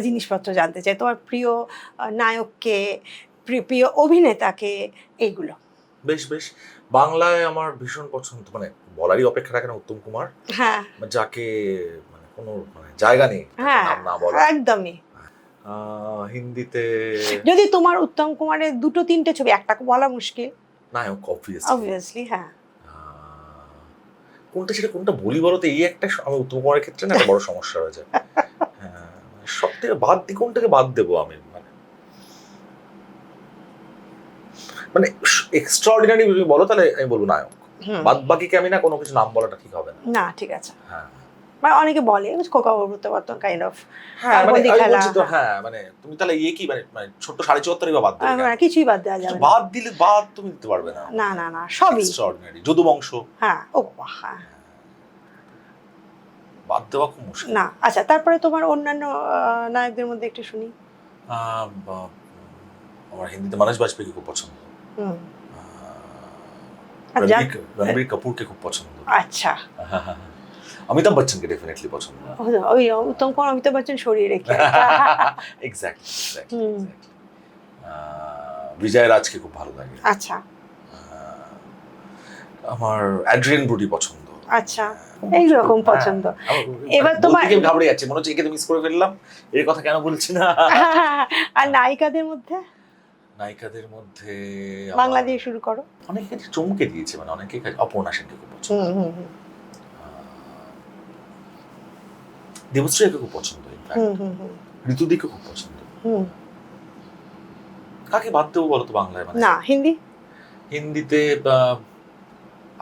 জিনিসপত্র জানতে চাই, তোমার প্রিয় নায়ককে, প্রিয় অভিনেতাকে, এইগুলো। বেশ বাংলায় আমার ভীষণ পছন্দ, মানে বলারই অপেক্ষা রাখে না, উত্তম কুমার। হ্যাঁ, যাকে মানে কোনো জায়গা নেই নাম না বলা, একদমই। হিন্দিতে যদি তোমার উত্তম কুমারের 2-3টে ছবি, একটা বলা মুশকিল, নায়ক অবভিয়াসলি, হ্যাঁ, কোনটা বলি বলো তো? এই একটা আমি উত্তম কুমারের ক্ষেত্রে না একটা বড় সমস্যা হয়ে যায়। হ্যাঁ, সব থেকে বাদ দিই, কোনটাকে বাদ দেবো আমি? মানে এক্সট্রাঅর্ডিনারি বলো তাহলে আমি বলবো নায়ক, বাদ বাকিকে আমি না কোনো কিছু নাম বলাটা ঠিক হবে না। না, ঠিক আছে। হ্যাঁ, মানে অনেকে বলে খোকা বাবুর মতো কাইন্ড অফ হ্যাঁ মানে বন্দি আমি খেলা, বলছি তো, হ্যাঁ মানে তুমি তাহলে কি মানে ছোট্ট 74.5 বা বাদ দেবে কেন? কিছুই বাদ দেওয়া যাবে না। বাদ দিলে বাদ তুমি দিতে পারবে না। না না না, সবই এক্সট্রাঅর্ডিনারি। যদুবংশ হ্যাঁ, ও বাহ, হ্যাঁ বাদ দেওয়া খুব মুশকিল। না। আচ্ছা, তারপরে তোমার অন্যান্য নায়কদের মধ্যে একটু শুনি। আমার হিন্দিতে মানস বাজপেয়ীকে খুব পছন্দ, হুম, রণবীর কাপুরকে খুব পছন্দ, আচ্ছা, অমিতাভ বচ্চনকে ডেফিনেটলি পছন্দ। ওই উত্তম কুমার অমিতাভ বচ্চন সরিয়ে রেখে এক্স্যাক্টলি। বিজয় রাজকে খুব ভালো লাগে। আচ্ছা আমার অ্যাড্রিয়ান ব্রোডি পছন্দ। আচ্ছা, এইরকম পছন্দ। এবার তোমার ঘাবড়ে যাচ্ছে, মনে হচ্ছে একে তো মিস করে ফেললাম, এর কথা কেন বলছি না। আর নায়িকাদের মধ্যে বাংলা দিয়ে শুরু করো। অনেকে চমকে দিয়েছে, মানে অনেকে অপর্ণা সেনকে খুব পছন্দ, দেবশ্রীকে খুব পছন্দ, ঋতুদিকে খুব পছন্দ। কাকে বাদ দেবো বলো তো বাংলায়? মানে না, হিন্দিতে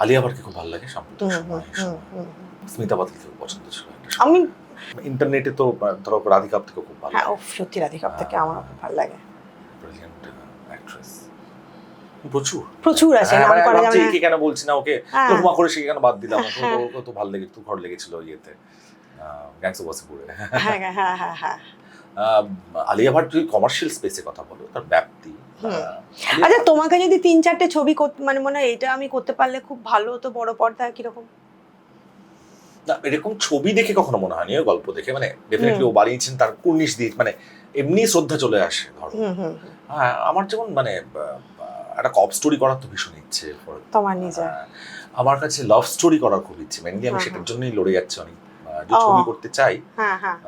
আলিয়া ভাটকে খুব ভালো লাগে সাম্প্রতিক সময়। স্মিতা পাতিলকে খুব পছন্দ ছিল একটা সময়। আমি ইন্টারনেটে তো ধরো রাধিকা আপ্তেকে খুব ভালো লাগে। সত্যি রাধিকা আপ্তেকে আমার খুব ভালো লাগে, ব্রিলিয়ান্ট অ্যাক্ট্রেস। প্রচুর আছে, নাম করা যাবে না। কে কেন বলছি না ওকে, লোকমা করে সে কেন বাদ দিলাম, ওকে তো ভালো লেগেছে, ভালো লেগেছিল ইয়েতে গ্যাংস অফ ওয়াসেপুরে। হ্যাঁ হ্যাঁ হ্যাঁ হ্যাঁ। আলিয়া ভাট যদি কমার্শিয়াল স্পেসে কথা বলো, তার ব্যাপ্তি। আচ্ছা, তোমাকে যদি 3-4টে ছবি মানে মনে হয় এটা আমি করতে পারলে খুব ভালো হতো বড় পর্দায়, কিরকম? না, এরকম ছবি দেখে কখনো মনে হয়নি, গল্প দেখে মানে ডেফিনেটলি ও বানিয়েছেন তার কুর্নিশ দিয়ে, মানে এমনি শ্রদ্ধা চলে আসে ধরো। হ্যাঁ, আমার যেমন মানে একটা কপ স্টোরি করার তো ভীষণ ইচ্ছে, তোমার নিজের। আমার কাছে লাভ স্টোরি করার খুব ইচ্ছে, মেনলি আমি সেটার জন্যই লড়ে যাচ্ছি অনেক। যে ছবি করতে চাই,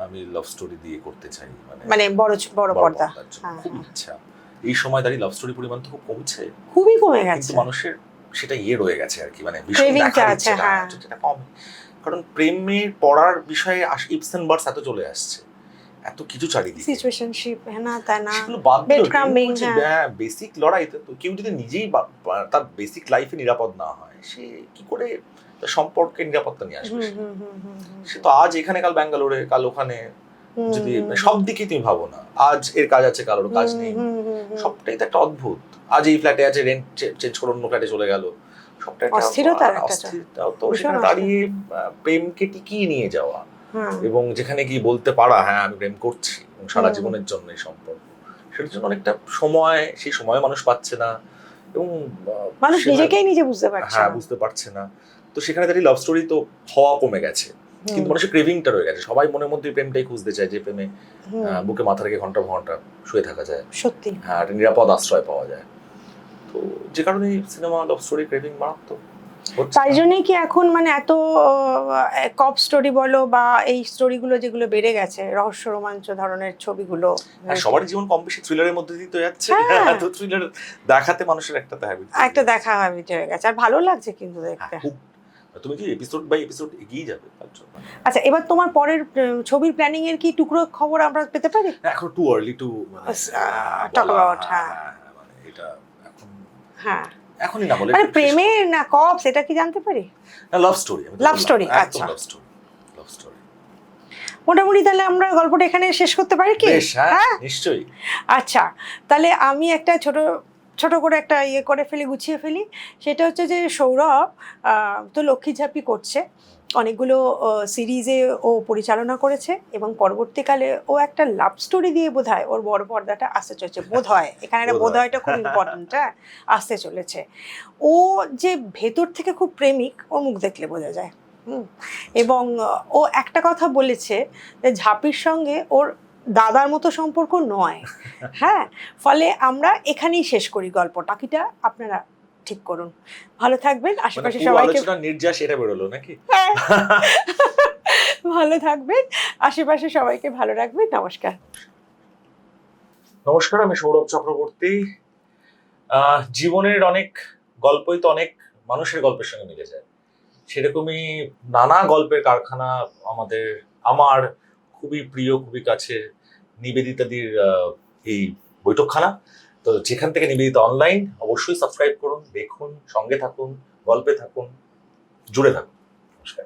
আমি লাভ স্টোরি দিয়ে করতে চাই, মানে বড় পর্দা খুব ইচ্ছা। এই সময় দাঁড়িয়ে লাভ স্টোরি পরিমাণ তো খুব কমছে, খুবই কমে গেছে, কিন্তু মানুষের সেটা রয়ে গেছে আর কি, মানে ভীষণ দেখা যাচ্ছে সেটা কম। কারণ প্রেমের পড়ার বিষয়ে ইপসেন বার্ডস এত চলে আসছে, এত কিছু চারিদিকে, সিচুয়েশনশিপ না তাই না, সেগুলো বাদ দিলে বেসিক লড়াইতে তো কেউ যদি নিজেই তার বেসিক লাইফে নিরাপদ না হয়, সে কি করে সম্পর্কে নিরাপত্তা নিয়ে আসবে? সে তো আজ এখানে কাল ব্যাঙ্গালোরে, কাল ওখানে, যদি সব দিকেই তুমি ভাবো না, আজ এর কাজ আছে কাল ওর কাজ নেই, সবটাই তো একটা অদ্ভুত। আজ এই ফ্ল্যাটে আছে, রেন্ট চেঞ্জ করে অন্য ফ্ল্যাটে চলে গেল, সবটা অস্থিরতা। তো সেখানে দাঁড়িয়ে প্রেমকে টিকিয়ে নিয়ে যাওয়া এবং যেখানে গিয়ে বলতে পারা হ্যাঁ আমি প্রেম করছি এবং সারা জীবনের জন্য এই সম্পর্ক, সেটার জন্য অনেকটা সময়, সেই সময় মানুষ পাচ্ছে না এবং মানুষ নিজেকেই নিজে বুঝতে পারছে না। তো সেখানে দাঁড়িয়ে লাভ স্টোরি তো হওয়া কমে গেছে, কিন্তু মানুষের ক্রেভিংটা রয়ে গেছে, সবাই মনের মধ্যে প্রেমটাই খুঁজতে চায়, যে প্রেমে বুকে মাথা রেখে ঘন্টা ঘন্টা শুয়ে থাকা যায়, সত্যি হ্যাঁ একটা নিরাপদ আশ্রয় পাওয়া যায়। তো যে কারণে সিনেমা লাভ স্টোরি ক্রেভিং মারাত্মক। তাই জন্যই কি এখন মানে এত কপ স্টোরি বলো বা এই স্টোরিগুলো যেগুলো বেড়ে গেছে, রহস্য রোমাঞ্চ ধরনের ছবিগুলো, সবার জীবন কম বেশি থ্রিলারের মধ্যে দিয়ে তো যাচ্ছে, তো থ্রিলার দেখাতে মানুষের একটা দেখা হ্যাবিট হয়ে গেছে, আর ভালো লাগছে কিন্তু দেখতে। তুমি কি এপিসোড বাই এপিসোড এগিয়ে যাবে তার জন্য। আচ্ছা, এবার তোমার পরের ছবির প্ল্যানিং এর কি টুকরো খবর আমরা পেতে পারি? এখন too early to talk about, হ্যাঁ মানে এটা এখন হ্যাঁ এখনই না বলে, মানে প্রেমের না কপ, সেটা কি জানতে পারি? না, লাভ স্টোরি। আচ্ছা, লাভ স্টোরি মোটামুটি। তাহলে আমরা গল্পটা এখানে শেষ করতে পারি কি? হ্যাঁ নিশ্চয়ই। আচ্ছা, তাহলে আমি একটা ছোট করে একটা করে ফেলি, গুছিয়ে ফেলি। সেটা হচ্ছে যে সৌরভ তো লক্ষ্মী ঝাঁপি করছে, অনেকগুলো সিরিজে ও পরিচালনা করেছে এবং পরবর্তীকালে ও একটা লাভ স্টোরি দিয়ে বোধহয় ওর বড় পর্দাটা আসতে চলেছে, বোধহয়। এখানে একটা বোধহয়টা খুব ইম্পর্টেন্ট, আসতে চলেছে। ও যে ভেতর থেকে খুব প্রেমিক, ওর মুখ দেখলে বোঝা যায়। এবং ও একটা কথা বলেছে যে ঝাঁপির সঙ্গে ওর দাদার মতো সম্পর্ক নয়, হ্যাঁ। ফলে আমরা এখানেই শেষ করি গল্পটা, বাকিটা আপনারা ঠিক করুন। ভালো থাকবেন, আশেপাশে সবাইকে নির্যাস এটা বেরোলো নাকি? ভালো থাকবেন, আশেপাশে সবাইকে ভালো রাখবেন। নমস্কার। আমি সৌরভ চক্রবর্তী। জীবনের অনেক গল্পই তো অনেক মানুষের গল্পের সঙ্গে মিলে যায়, সেরকমই নানা গল্পের কারখানা আমার খুবই প্রিয়, খুবই কাছের নিবেদিতাদির এই বৈঠকখানা। তো যেখান থেকে নিবেদিতা অনলাইন, অবশ্যই সাবস্ক্রাইব করুন, দেখুন, সঙ্গে থাকুন, গল্পে থাকুন, জুড়ে থাকুন। নমস্কার।